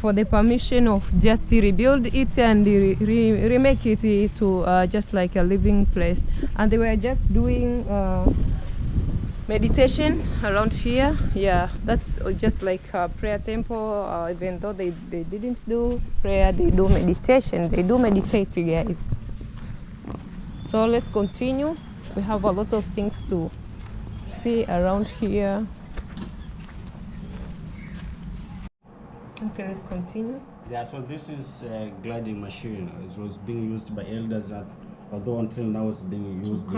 for the permission of just to rebuild it and remake it to just like a living place. And they were just doing meditation around here. Yeah, that's just like a prayer temple. Even though they didn't do prayer, they do meditation. They do meditate, guys. So let's continue. We have a lot of things to see around here. Okay, let's continue. Yeah, so this is a gliding machine. It was being used by elders, although until now it's being used to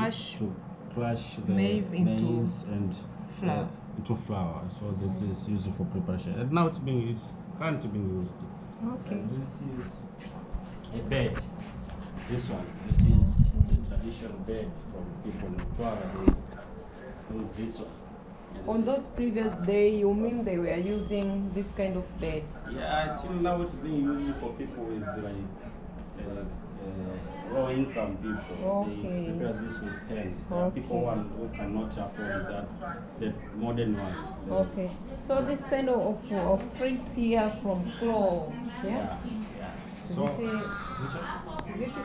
crush the maize into and flour. Into flour. So this is used for preparation, and now it's currently being used. Okay. And this is a bed. This is the traditional bed from people in Mtwara. They do this one. On those previous days, you mean they were using this kind of beds? Yeah, until now it's being used for people with low income people. Okay. They prepare this with hands. There are people who cannot afford the modern one. Okay. So this kind of threads here from cloth, yes? Yeah. Is So, it a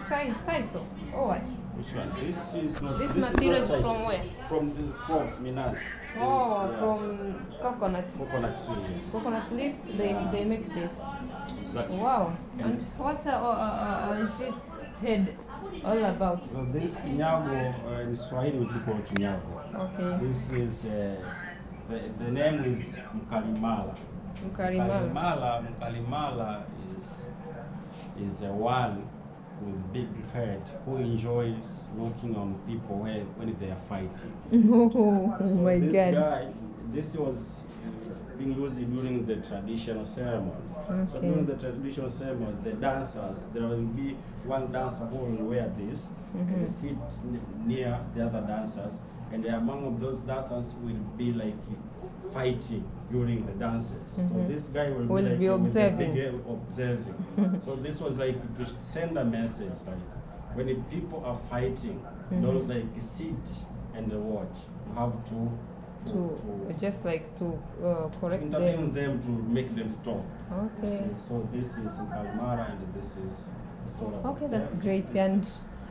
size or what? which one? This is not. This this material is not from where? From the crops, minas. Oh, Yeah. from coconut. Coconut trees. Coconut leaves, they make this. Exactly. Wow. And what is this head all about? So this kinyago, in Swahili we call kinyago. Okay. This is the name is Mkalimala. Mkalimala is a one with big head who enjoys looking on people when they are fighting. Oh my this God. Guy, this was being used during the traditional ceremonies. Okay. So during the traditional ceremony, the dancers, there will be one dancer who will wear this and sit near the other dancers, and among those dancers will be like fighting during the dances. So this guy will be observing. So this was like to send a message, like when the people are fighting, don't like sit and watch. You have to just like to correct intervene them. to make them stop. Okay. So this is Kalimara, and this is Stora. Okay, that's great.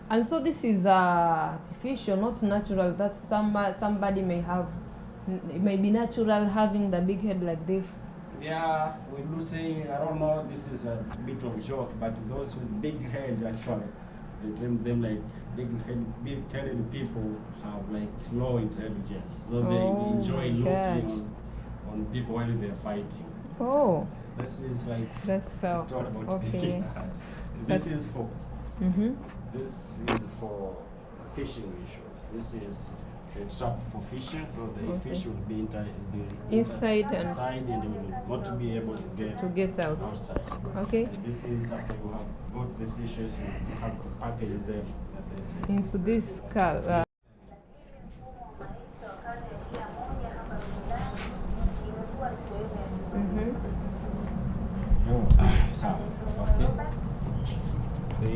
And so this is artificial, not natural. That somebody may have it may be natural having the big head like this. Yeah, we do say, I don't know, this is a bit of joke, but those with big head actually, they term them like big-headed people have like low intelligence, so they enjoy looking on people while they're fighting. Oh, This is like that's so it's not about okay. This is for Mm-hmm. this is for fishing issues. This is a trap for fishing, so the fish will be Inside and they will not be able to get out. outside. Okay. And this is after you have got the fishes, you have to package them into this car. So, okay. The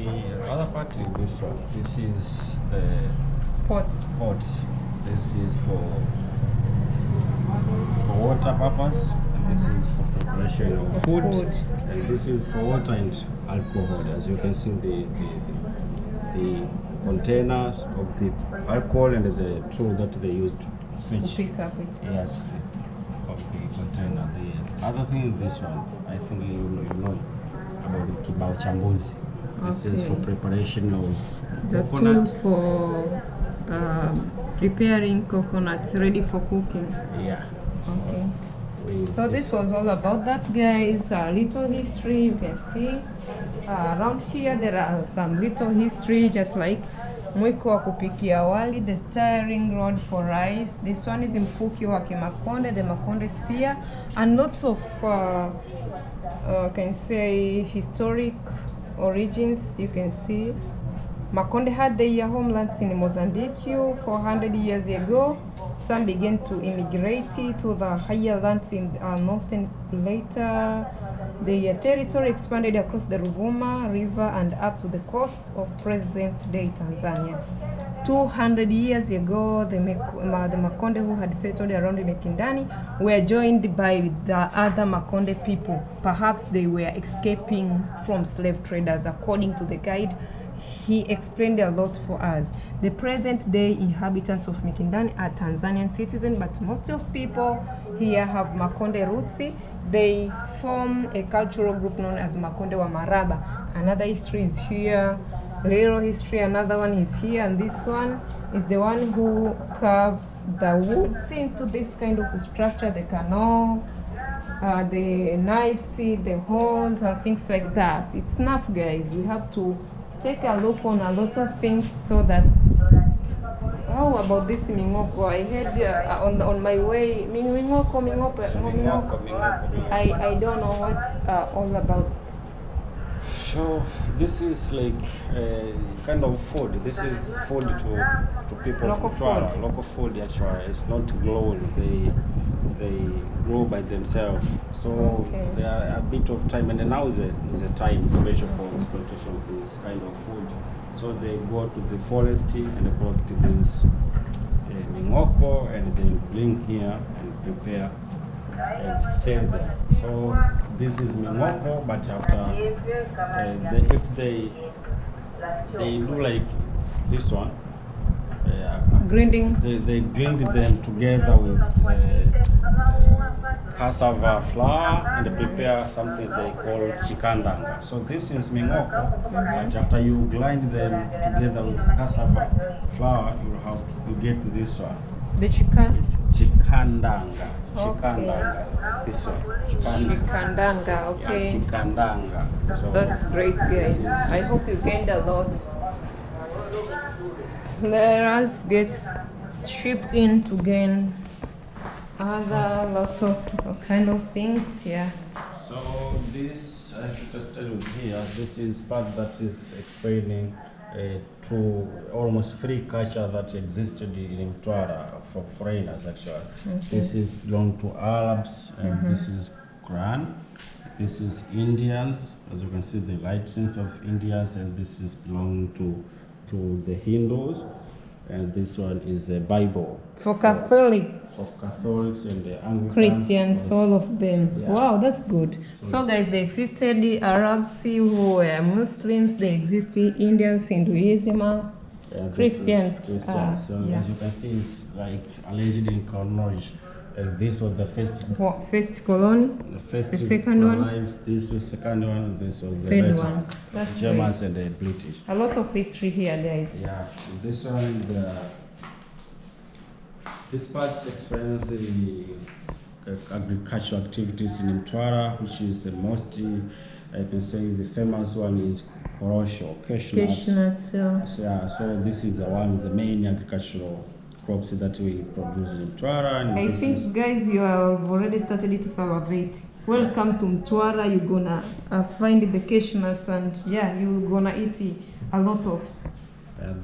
other part is this one. This is the Pot. This is for water purpose, and this is for preparation of food, and this is for water and alcohol. As you can see, the container of the alcohol and the tool that they use to To pick up it. Yes, of the container. The other thing is this one. I think you know about the kibao chambuzi. This is for preparation of the coconut. tool for preparing coconuts ready for cooking. Yeah. Okay. So this was all about that, guys. A little history, you can see. Around here there are some little history, just like mwiko wa kupikia wali, the stirring rod for rice. This one is mkuki wa Makonde, the Makonde spear, and lots of can say historic origins. You can see Makonde had their homelands in Mozambique 400 years ago. Some began to immigrate to the higher lands in northern later. The territory expanded across the Ruvuma River and up to the coast of present-day Tanzania. 200 years ago, the Makonde who had settled around Mikindani were joined by the other Makonde people. Perhaps they were escaping from slave traders, according to the guide. He explained a lot for us. The present-day inhabitants of Mikindani are Tanzanian citizens, but most of people here have Makonde roots. They form a cultural group known as Makonde wa Maraba. Another history is here, little history, another one is here, and this one is the one who carved the woods into this kind of structure, the canal, the knives, the holes, and things like that. It's enough, guys. We have to take a look on a lot of things so that. How about this mingoko? I heard on my way mingoko. I don't know what's all about. So this is like kind of food. This is food to people Local from Mtwara. food. Local food actually. It's not grown. They grow by themselves. So there are a bit of time, and now is a time special for exploitation of this kind of food. So they go to the forest and collect this mingoko, and they bring here and prepare and sell them. So this is mingoko, but after if they do like this one, Grinding. they grind them together with cassava flour and prepare something they call chikandanga. So this is mingoko, but after you grind them together with cassava flour, you get this one. The chicken. Chikandanga. Okay. This one. Chikandanga. Okay. Yeah, chikandanga. So That's great, guys. I hope you gained a lot. Let us get shipped in to gain other lots of kind of things. Yeah. So this, I should just tell you here, this is part that is explaining to almost free culture that existed in Mtwara for foreigners actually. This is belong to Arabs, and this is Quran. This is Indians, as you can see the license of Indians, and this is belong to the Hindus, and this one is a Bible. For Catholics. For Catholics and the Anglicans. Christians, all of them. Yeah. Wow, that's good. So guys, they existed the Arabs who were Muslims, they existed Indians, Hinduism, Christians. So as you can see, it's like alleged in chronology. This was the first colony. The first the second one. This was second one. This was the third one. one. That's the Germans great. and the British. A lot of history here, guys. Yeah, this one, this part explains the agricultural activities in Mtwara, which is the most, I can say, the famous one is Korosho, cashew nuts. So this is the main agricultural crops that we produce in Mtwara. And I think, guys, you have already started to salivate. Welcome to Mtwara. You're gonna find the cashew nuts, and you're gonna eat a lot of.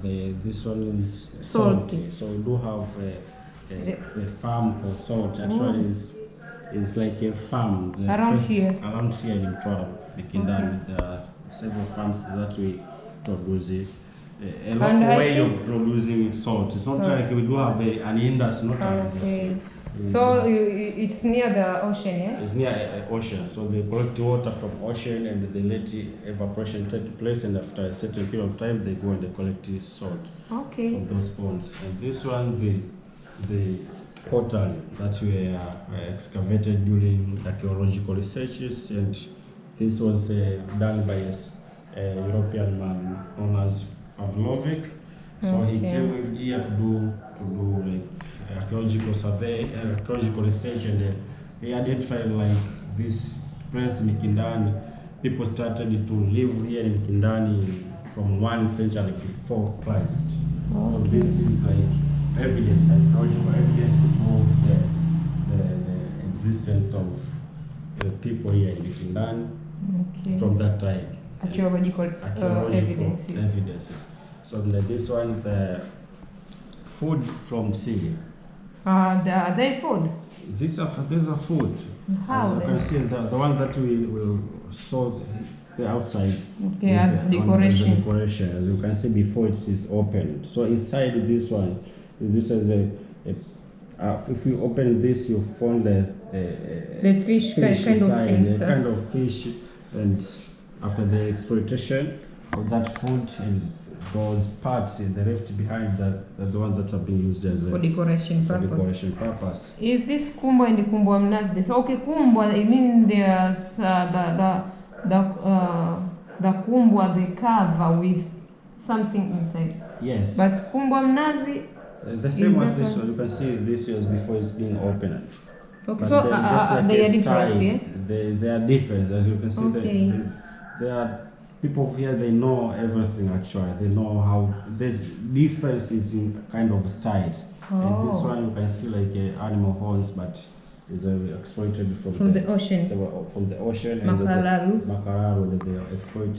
This one is salty. So we do have a farm for salt. Actually, it's like a farm around here in Mtwara, Mikindani. There are several farms that we produce it. A way of producing salt. It's not like we do have an industry, not industry. So it's near the ocean, yeah? It's near the ocean, so they collect water from ocean and they let evaporation take place, and after a certain period of time they go and they collect salt from those ponds. And this one, the pottery that were excavated during archaeological researches, and this was done by a European man known as Pavlovic. So he came here to do like archaeological survey, archaeological research, and he identified like this place Mikindani. People started to live here in Mikindani from 1 century before Christ. So this is like evidence, archaeological evidence to prove the existence of people here in Mikindani from that time. Archaeological evidences. So this one, the food from sea. Are they food? These are food. How? As you can see, the one that we will show the outside. As decoration. Decoration. As you can see before it is open. So inside this one, this is if you open this, you find the fish kind inside, of kind of fish, and after the exploitation of that food and those parts in the left behind the ones that are being used as for decoration purpose. Is this kumbwa and the kumbwa mnazi? So kumbwa, I mean there's the kumbwa they cover with something inside. Yes. But kumbwa mnazi. The same as this one. You can see this was before it's being opened. Okay. But so they are different, yeah? They are different, as you can see. They are people here. They know everything. Actually, they know how the difference is in kind of style. And this one you can see like animal horns, but is exploited from the ocean. From the ocean. Makararu. And they exploit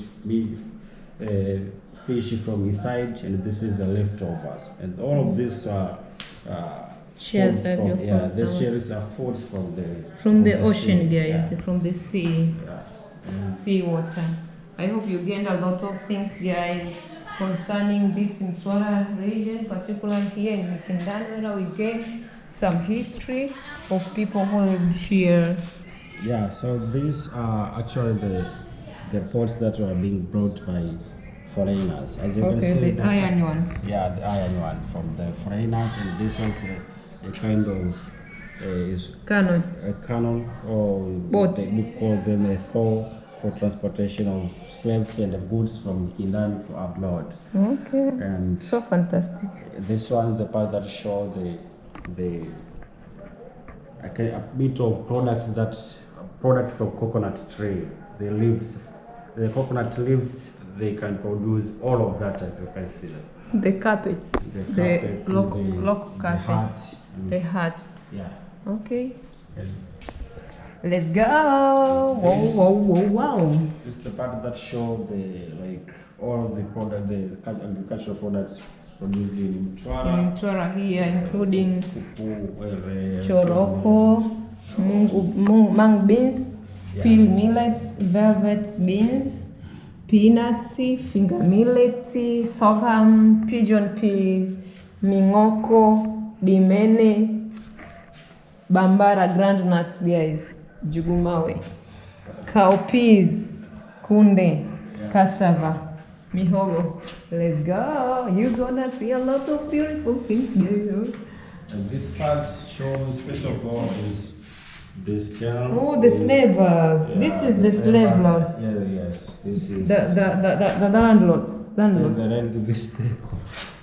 fish from inside, and this is the leftovers. And all of this are shells that these shells are foods from the ocean, sea. Guys, from the sea. Sea water. I hope you gained a lot of things, guys, concerning this Mtwara region, particularly here in Mikindani, where we get some history of people who lived here. Yeah, so these are actually the pots that were being brought by foreigners. As you can see, the iron one. Yeah, the iron one from the foreigners, and this one's a kind of cannon. A cannon, or boat. They call them a Thor, for transportation of slaves and goods from Mikindani to abroad. Okay. And so fantastic. This one, the part that show a bit of product from coconut tree. The leaves, the coconut leaves, they can produce all of that, as you can see. The carpets, the local carpets, the hat. Yeah. Okay. Let's go! Wow! This is the part that show all of the agricultural products produced in Mtwara. In Mtwara here, including choroko, mung beans, peel millets, velvet beans, peanuts, finger millet, sorghum, pigeon peas, mingoko, dimene, bambara groundnuts, guys. Jugumawe, cowpeas, kunde, cassava, Mihogo. Let's go. You're gonna see a lot of beautiful things there. And this card shows, first of all, is this can. Oh, the slavers. Yeah, This is the slave lord. Yeah, yes. This is The landlords. Landlords. this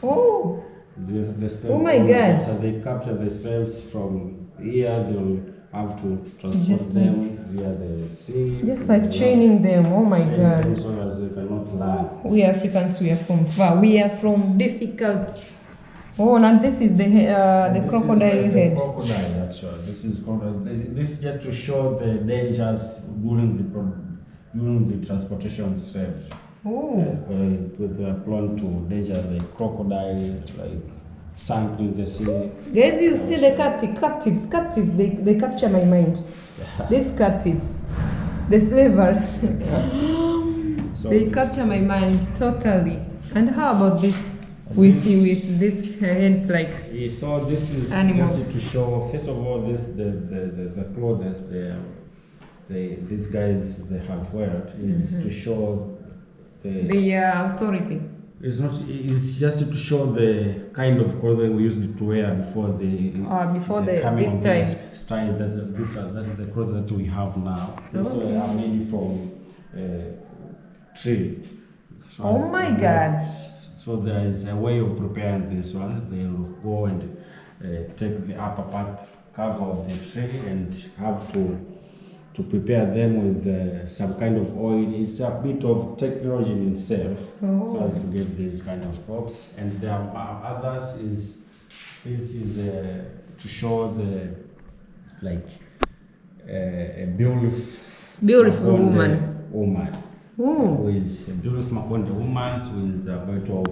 Oh. the slave Oh my owners, God. after they capture the slaves from here, they'll have to transport Just them via the sea. Just like chaining them. Oh my Chain them God. so as they cannot land. We Africans, we are from far. We are from difficult. Oh, now this is the This crocodile is head. The crocodile, actually. This is crocodile. This is just to show the dangers during the transportation of slaves. Oh. With the prone to danger like crocodile, like sunk in the sea. Guys, you see the captives, they capture my mind. These captives, the slavers, So they capture my mind totally. And how about this? With this heads like So this is animal. just to show. First of all, this the clothes these guys they have wear is to show the authority. It's not. It's just to show the kind of clothing we used to wear before the coming of this style. That's the clothes that we have now. These are made from tree. So Oh my God! So there is a way of preparing this one. They will go and take the upper part cover of the tree and have to prepare them with some kind of oil. It's a bit of technology in itself, so as to get these kind of crops. And there are others. This is to show a Beautiful Makonde woman. who is a beautiful Makonde woman with a bit of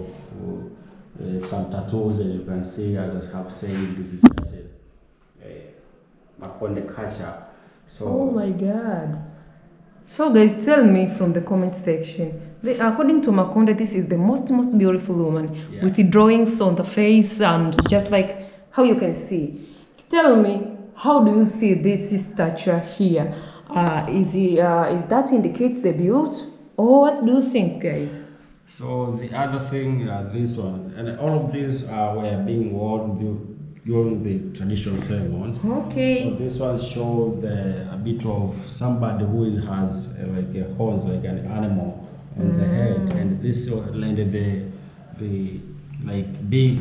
some tattoos, as you can see, as I have said, it is just a Makonde culture. So, Oh my God! So guys, tell me from the comment section. According to Makonde, this is the most beautiful woman with the drawings on the face and just like how you can see. Tell me, how do you see this statue here? Is that indicate the beauty, or what do you think, guys? So the other thing, this one, and all of these were being worn during the traditional ceremonies. Okay. So this one showed a bit of somebody who has like a horse, like an animal on the head, and this landed the like big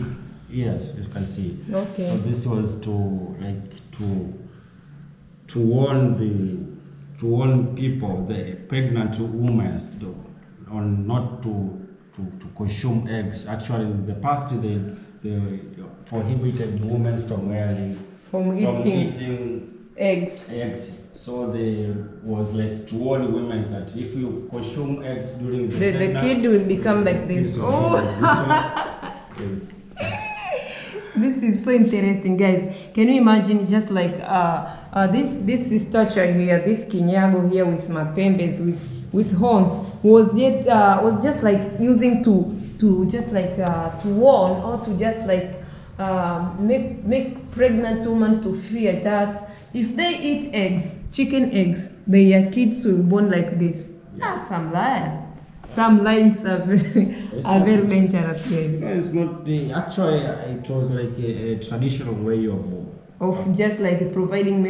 ears, as you can see. Okay. So this was to warn people, the pregnant women, on not to consume eggs. Actually, in the past they prohibited women from eating eggs. So there was like to warn women that if you consume eggs during the The pregnancy, kid will become like this. This is so interesting, guys. Can you imagine just like this statue here, this kinyago here with mapembes, with horns, was just like using to just like to warn or to just like make pregnant women to fear that if they eat eggs, chicken eggs, their kids will born like this. Some lies. Some lines are very dangerous, guys. No, it's not. Actually, it was like a traditional way of just like providing,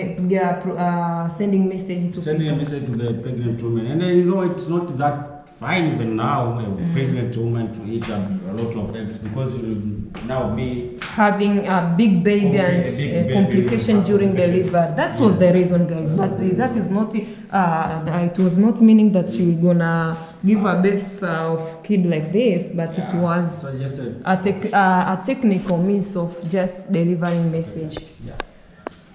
sending message to sending people. a message to the pregnant woman. And then, it's not that fine even now, a pregnant woman to eat a lot of eggs, because you will now be having a big baby and big complication during delivery. That was the reason, guys. But that is not. It was not meaning that you're gonna give a birth of kid like this, but it was a technical means of just delivering message. Yeah.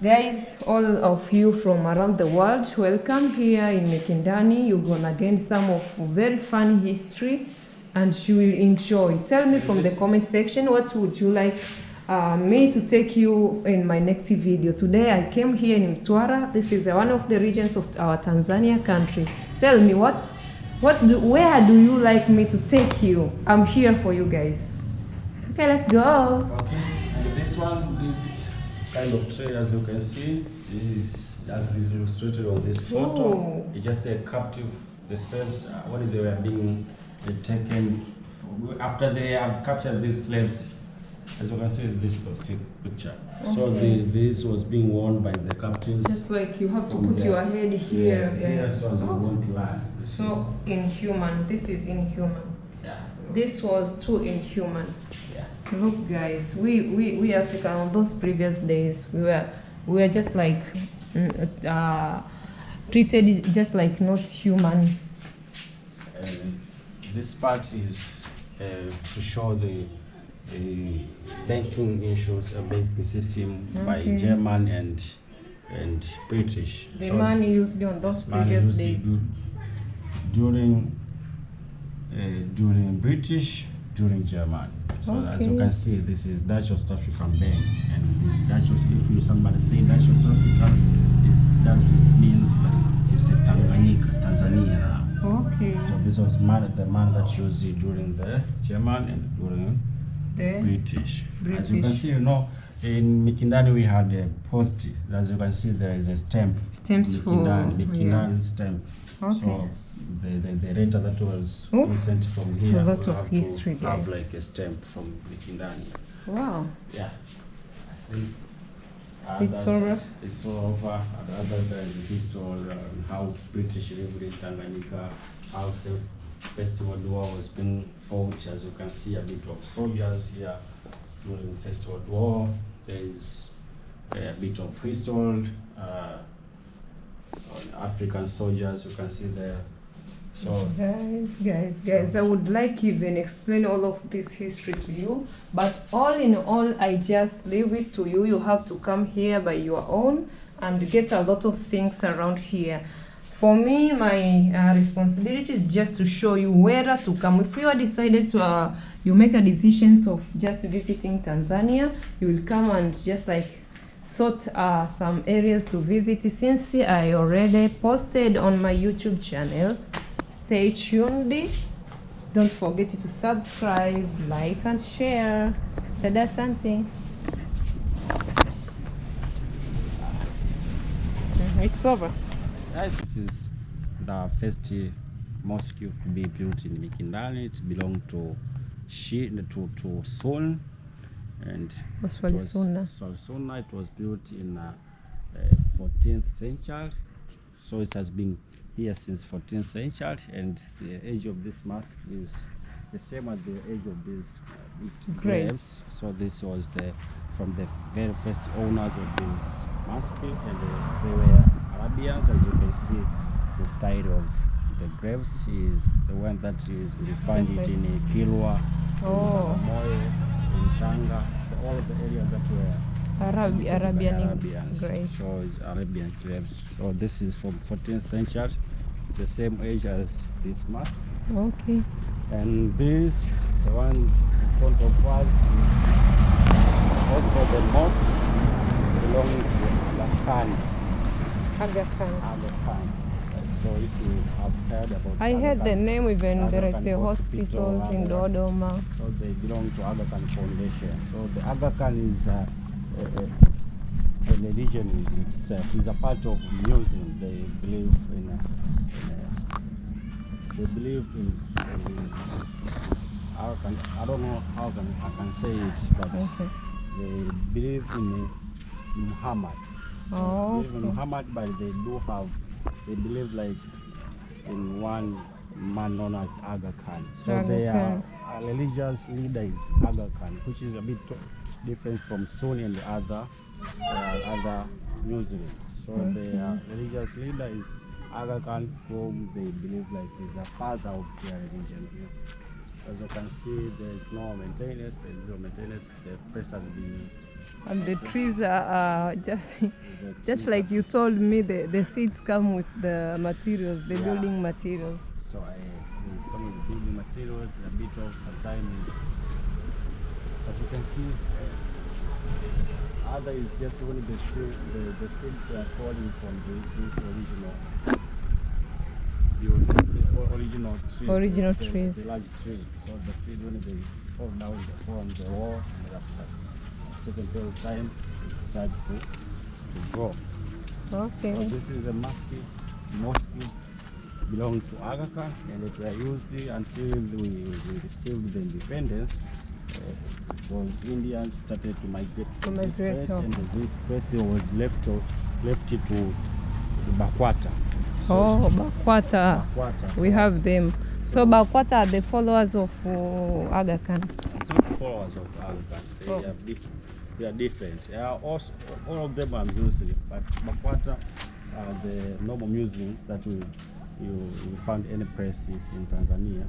Guys, all of you from around the world, welcome here in Mikindani. You're gonna gain some of very fun history and you will enjoy. Tell me from the comment section, what would you like me to take you in my next video. Today I came here in Mtwara. This is one of the regions of our Tanzania country. Tell me, where do you like me to take you? I'm here for you guys. Okay, let's go. Okay, and this kind of tree, as you can see, is as is illustrated on this photo. It's just a captive. The slaves, when they were being taken after they have captured these slaves. As you can see in this picture. Okay. So this was being worn by the captains. Just like you have to put your head here. Yeah, so they won't land. So inhuman. This is inhuman. Yeah. This was too inhuman. Yeah. Look, guys, we African on those previous days, we were just like treated just like not human. This part is to show the banking issues, a banking system by German and British. The money used on those previous days. During British, during German. So as you can see, this is Dutch West African Bank, and this Dutch West, if somebody say Dutch West Africa, it does means that it's a Tanzania. Okay. So this was the man that used it during the German and during the British. As you can see, in Mikindani we had a post. As you can see, there is a stamp. Stamps Mikindani stamp. Okay. So the renter that was sent from here. A lot of history, to have like a stamp from Mikindani. Wow. Yeah. It's over. It's over. And other there is a history on how British lived in Tanganyika, how First World War was being fought. As you can see, a bit of soldiers here during the First World War. There is a bit of history on African soldiers. You can see there. So guys, I would like even explain all of this history to you, but all in all, I just leave it to you. You have to come here by your own and get a lot of things around here. For me, my responsibility is just to show you where to come. If you are decided to, you make a decision of just visiting Tanzania, you will come and just like sort some areas to visit. Since I already posted on my YouTube channel, stay tuned. Don't forget to subscribe, like and share. Dada Asante. It's over. Guys, this is the first mosque to be built in Mikindani. It belonged to Sun, and Swahili Sunna. It was built in 14th century, so it has been here since 14th century, and the age of this mosque is the same as the age of these graves. So this was from the very first owners of this mosque, and they were Arabians. As you can see, the style of the graves is the one that is, we find it in Kilwa, in Moyo, in Tanga, all of the areas that were Arabian graves. So it's Arabian graves. So this is from 14th century, the same age as this mosque. Okay. And this, the one in front of us, is also the mosque belonging to Aga Khan. So if you have heard about I heard the name, even there is the hospitals in Old Boma. So they belong to Aga Khan Foundation. So the Aga Khan is a religion in itself. It's a part of Muslim. They believe in I don't know how I can say it, but they believe in Muhammad. Oh, They believe in Muhammad, but they believe like in one man known as Aga Khan. So their religious leader is Aga Khan, which is a bit different from Sunni and the other Muslims. So their religious leader is Aga Khan, whom they believe like is the father of their religion. As you can see, there is no maintenance. There is no maintenance. The place has been. And the trees are just like you told me, the seeds come with the materials, the building materials. So they come with the building materials, a bit of sometimes, as you can see, other is just when the seeds are falling from this original trees. The large tree. So the seed, when they fall down, they fall on the wall, and after a certain period of time, it starts to grow. Okay. So this is the mosque belonged to Aga Khan, and it were used until we received the independence. Because Indians started to migrate from this place, and this place was left to Bakwata. So Bakwata. We have them. So Bakwata are the followers of Aga Khan. It's not the followers of Aga Khan. They are different. All of them are Muslim, but Bakwata are the normal Muslim that you find any places in Tanzania.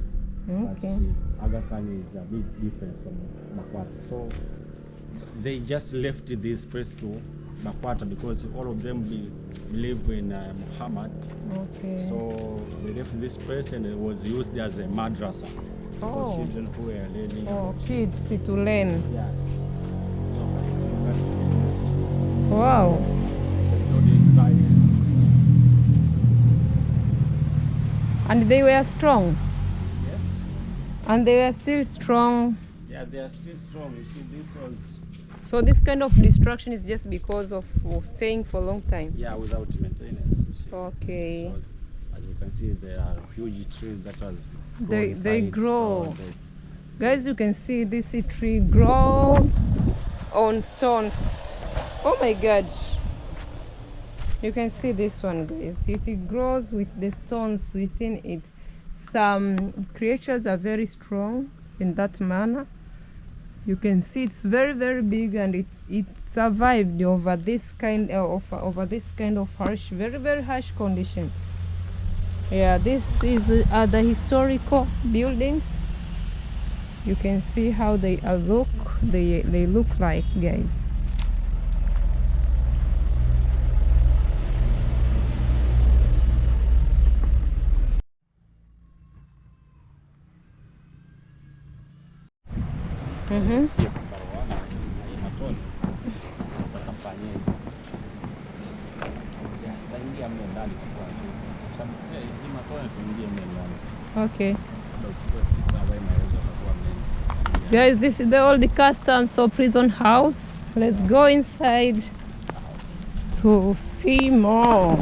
Okay. But Aga Khan is a bit different from Bakwata. So they just left this place to Bakwata because all of them believe in Muhammad. Okay. So they left this place, and it was used as a madrasa for children who were learning. Kids to learn. Yes. So if you can see, wow. And they were strong. Yes. And they were still strong. Yeah, they are still strong. You see, this was. So this kind of destruction is just because of staying for a long time? Yeah, without maintenance. Okay. So, as you can see, there are huge trees that are they grow. So guys, you can see this tree grow on stones. Oh my god. You can see this one, guys. It grows with the stones within it. Some creatures are very strong in that manner. You can see it's very, very big, and it survived over this kind of harsh, very, very harsh condition. Yeah, this is the historical buildings. You can see how they look. They look like, guys. Okay. Guys, this is the old customs or prison house. Let's go inside to see more.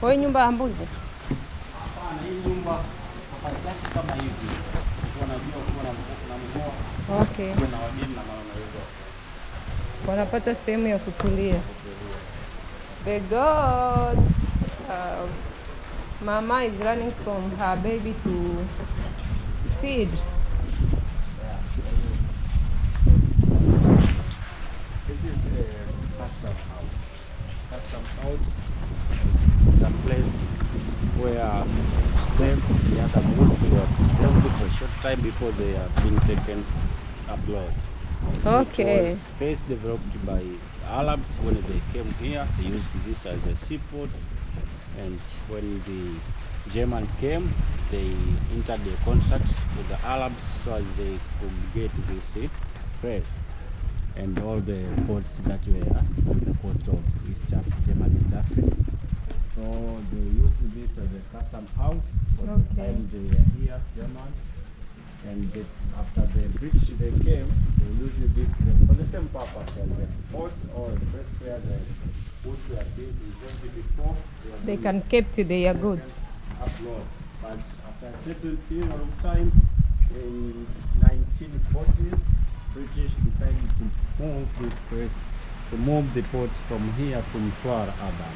Kwa hiyo nyumba ya mbuzi? Hapana, hii nyumba nafasi yake kama hivi. Wanajua kuwa na mvua. Okay. Kuna wageni na wanaweza. Wanapata sehemu ya kutulia. The goats. Mama is running from her baby to feed. This is a custom house. Custom house. The place where slaves, the other goods were held for a short time before they are being taken abroad. So Okay. it was first developed by Arabs when they came here. They used this as a seaport, and when the German came, they entered a contract with the Arabs so as they could get this place and all the ports that were on the coast of German East Africa. So they used this as a custom house for the time they were here, German. And after the British they came, they used this for the same purpose as a port or a place where the goods were being reserved before. They can keep their goods. Abroad. But after a certain period of time, in 1940s, British decided to move this place, to move the port from here to Mtwara Urban.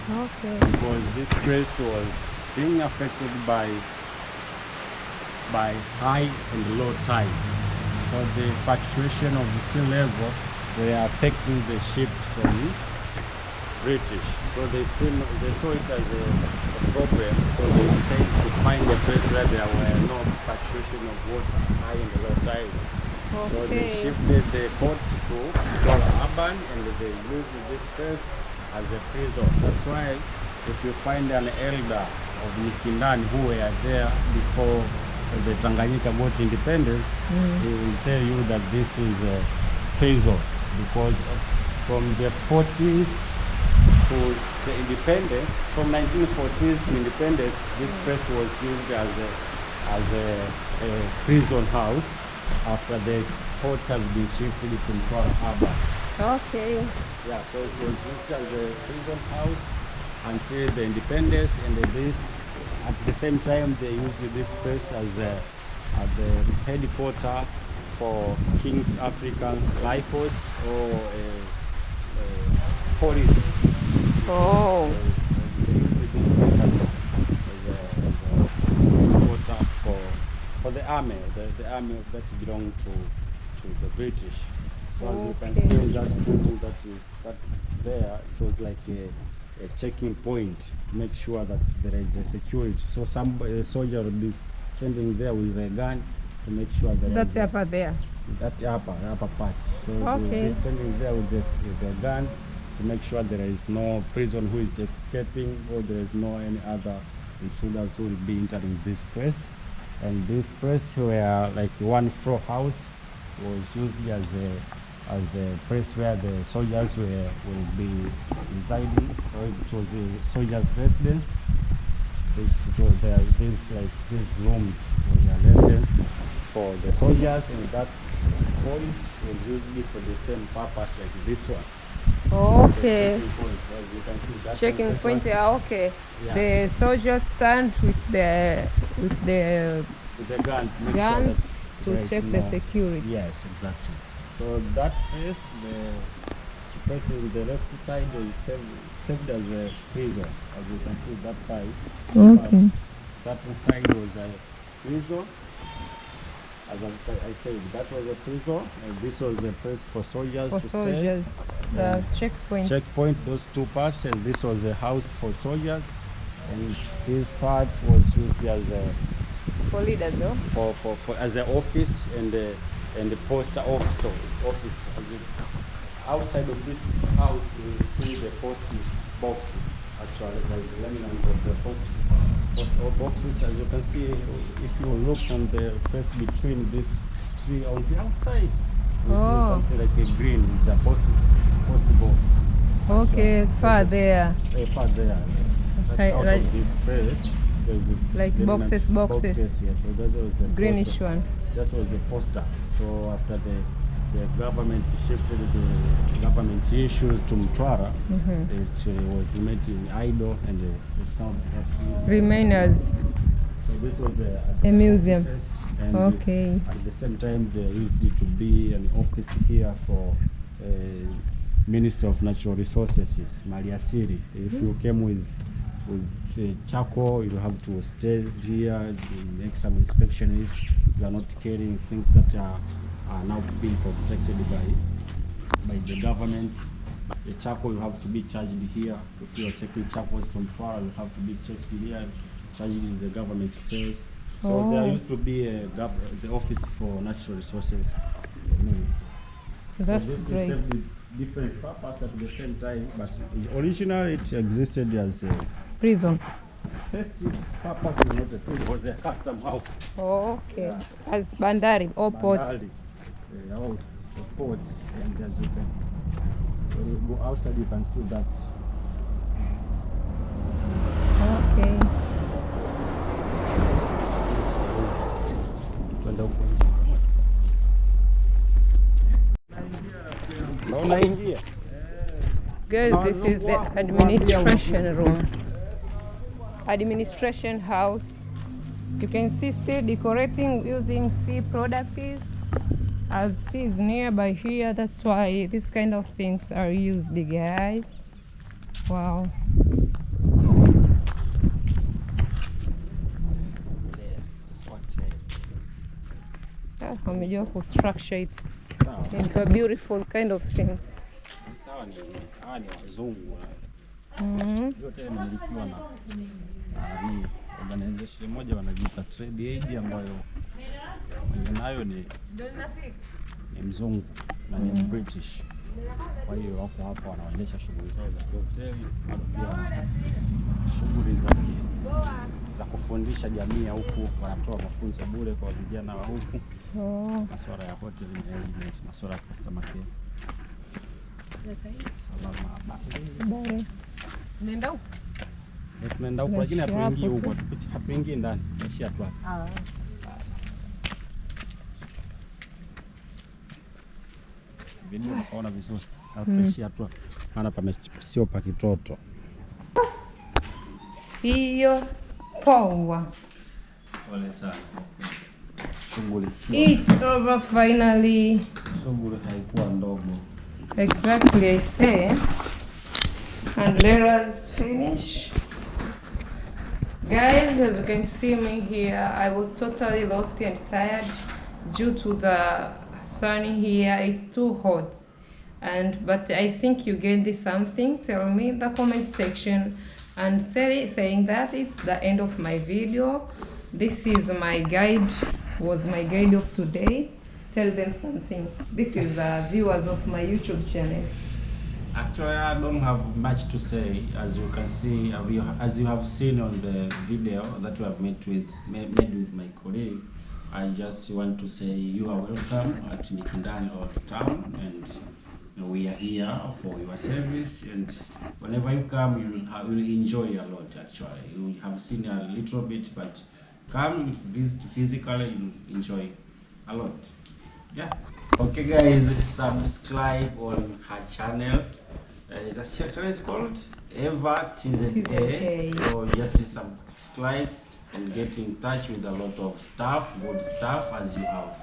Okay. Because this place was being affected by high and low tides. So the fluctuation of the sea level were affecting the ships from British. So they saw it as a problem. So they decided to find a place where there were no fluctuation of water, high and low tides. Okay. So they shifted the ports to Mtwara Urban, and they used this place as a prison. That's why if you find an elder of Mikindani who were there before the Tanganyika boat independence, he will tell you that this is a prison, because from the 40s to the independence, from 1940s to independence, this place was used as a prison house after the port has been shifted to Mtwara Harbor. Okay. Yeah, so it was used as a prison house until the independence, and this, at the same time, they used this place as the headquarters for King's African Rifles or police. Oh. They used this place as a headquarters for the army, the army that belonged to the British. So as you can see, that building that there, it was like a checking point to make sure that there is a security. So some soldier will be standing there with a gun to make sure that That's upper there. That upper part. So they'll be standing there with a gun to make sure there is no prisoner who is escaping, or there is no any other intruders who will be entering this place. And this place, where like one floor house, was used as a place where the soldiers will be residing, or it was a soldiers' residence. These rooms were residence for the soldiers, and that point was usually for the same purpose like this one. Okay. Checking point, as you can see, that Checking point. Yeah, okay. Yeah. The soldiers stand with the With the gun, to make guns sure that there to is check the security. Yes, exactly. So that place, the place on the left side is served as a prison, as you can see that side. Okay. That side was a prison. As I said, that was a prison, and this was a place for soldiers For to soldiers, stay. the And checkpoint. checkpoint, those two parts, and this was a house for soldiers, and this part was used as a For leaders, though. for as an office and the post office. As you, outside of this house, you see the post box. Actually, there is a remnant of the post boxes. As you can see, if you look on the place between this tree on the outside, you see something like a green. It's a post box. Okay, Actually, far there. far there. Okay, Out right. of this place, there's a Like remnant boxes. Yes. So that was the Greenish poster. one. That was the poster. So after the government shifted the government issues to Mtwara, it was remained idle, and it's now Remainers. So this was the A museum. offices, and Okay. at the same time there used to be an office here for Ministry of Natural Resources, Maliasili. If you came with charcoal, you have to stay here, make some inspection if you are not carrying things that are now being protected by the government. The charcoal will have to be charged here. If you are taking charcoals from Mtwara, you have to be checked here, charged in the government first. So there used to be the Office for Natural Resources. That's so this great. is served with different purpose at the same time, but originally it existed as a Prison. first purpose was not a prison, it was a custom house. Okay. As Bandari or port. Bandari, port, and as you can, when you go outside, you can see that. Okay. Guys, this is the administration room. Administration house. You can see still decorating using sea products. As sea is nearby here, that's why these kind of things are used, guys. Wow. Wamejua ku structure it into a beautiful kind of things. Hawa ni wazungu. Yote yamelikiwa na organization moja wanajiita Trade Aid, ambayo mwenye nayo ni mzungu na ni British. Kwa hiyo wako hapa wanaonyesha shughuli zao za hoteli, pia shughuli za za kufundisha jamii ya huku, wanatoa mafunzo bure kwa vijana wa huku. Masuala ya hotel management, masuala ya customer care. Nenda huko. Tunaenda huko lakini hatuingii huko, hatuingii ndani. Tunaishia tu hapa. Video unaona vizuri. Tunaishia tu maana sio pa kitoto. Sio poa. Pole sana. Shughuli sio. It's over finally. Shughuli haikuwa ndogo. Exactly, I say. And let us finish. Guys, as you can see me here, I was totally lost and tired due to the sun here. It's too hot. But I think you gained something. Tell me in the comment section and saying that it's the end of my video. This is my guide, was my guide of today. Tell them something. This is the viewers of my YouTube channel. Actually, I don't have much to say. As you can see, as you have seen on the video that we have made with my colleague, I just want to say you are welcome at Mikindani Old Town, and we are here for your service. And whenever you come, you will enjoy a lot. Actually, you have seen a little bit, but come visit physically, you enjoy a lot. Yeah. Okay, guys, subscribe on her channel. The channel is called Eva TZA. So just subscribe and get in touch with a lot of stuff, good stuff, as you have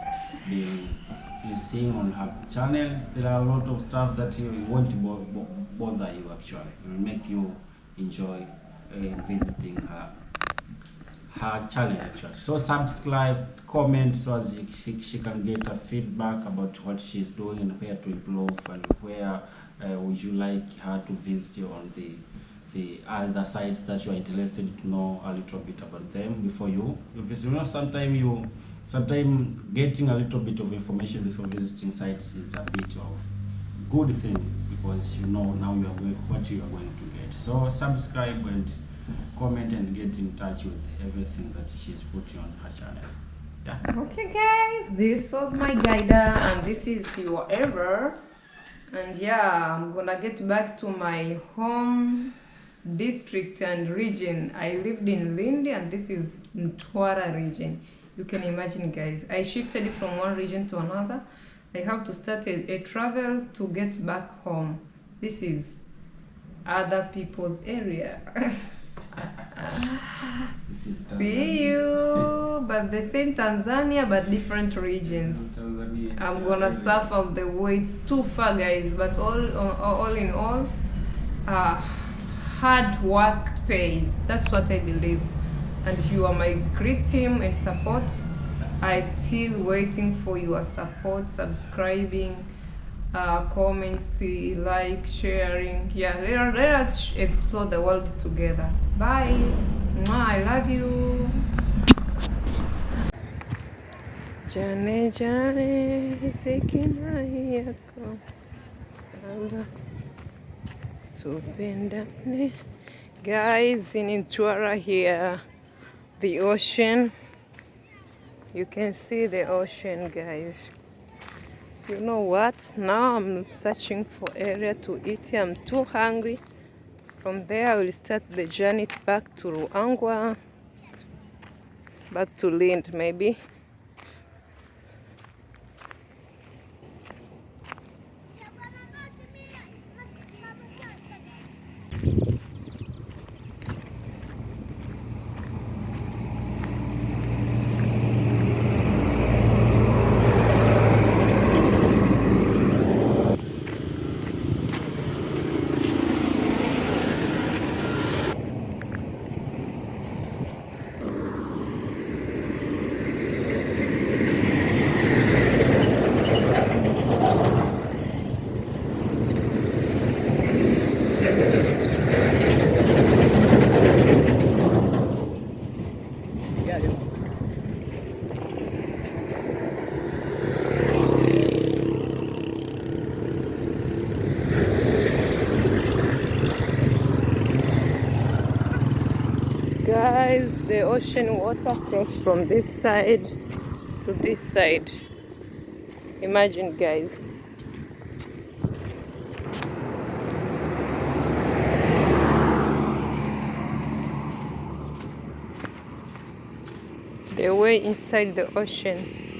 been seeing on her channel. There are a lot of stuff that you won't bother you. Actually, it will make you enjoy visiting her channel actually. So subscribe, comment, so as she can get a feedback about what she's doing and where to improve, and where would you like her to visit you on the other sites that you are interested to know a little bit about them before you visit. You know, sometimes getting a little bit of information before visiting sites is a bit of good thing, because you know now you are going what you are going to get. So subscribe and comment and get in touch with everything that she's putting on her channel. Yeah. Okay, guys, this was my guide, and this is your Ever. And yeah, I'm gonna get back to my home district and region. I lived in Lindi, and this is Mtwara Region. You can imagine, guys, I shifted from one region to another. I have to start a travel to get back home. This is other people's area. See you, but the same Tanzania, but different regions. I'm gonna suffer the way. It's too far, guys, but all in all, hard work pays. That's what I believe. And you are my great team and support. I still waiting for your support, subscribing, comments, like, sharing. Yeah, let us explore the world together. Bye. Mwah, I love you. Jane jane sekina yako amba tupendane. Guys, in Mtwara here, the ocean. You can see the ocean, guys. You know what? Now I'm searching for area to eat. I'm too hungry. From there, I will start the journey back to Ruangwa, back to Lind, maybe. the ocean water cross from this side to this side. Imagine, guys. The way inside the ocean.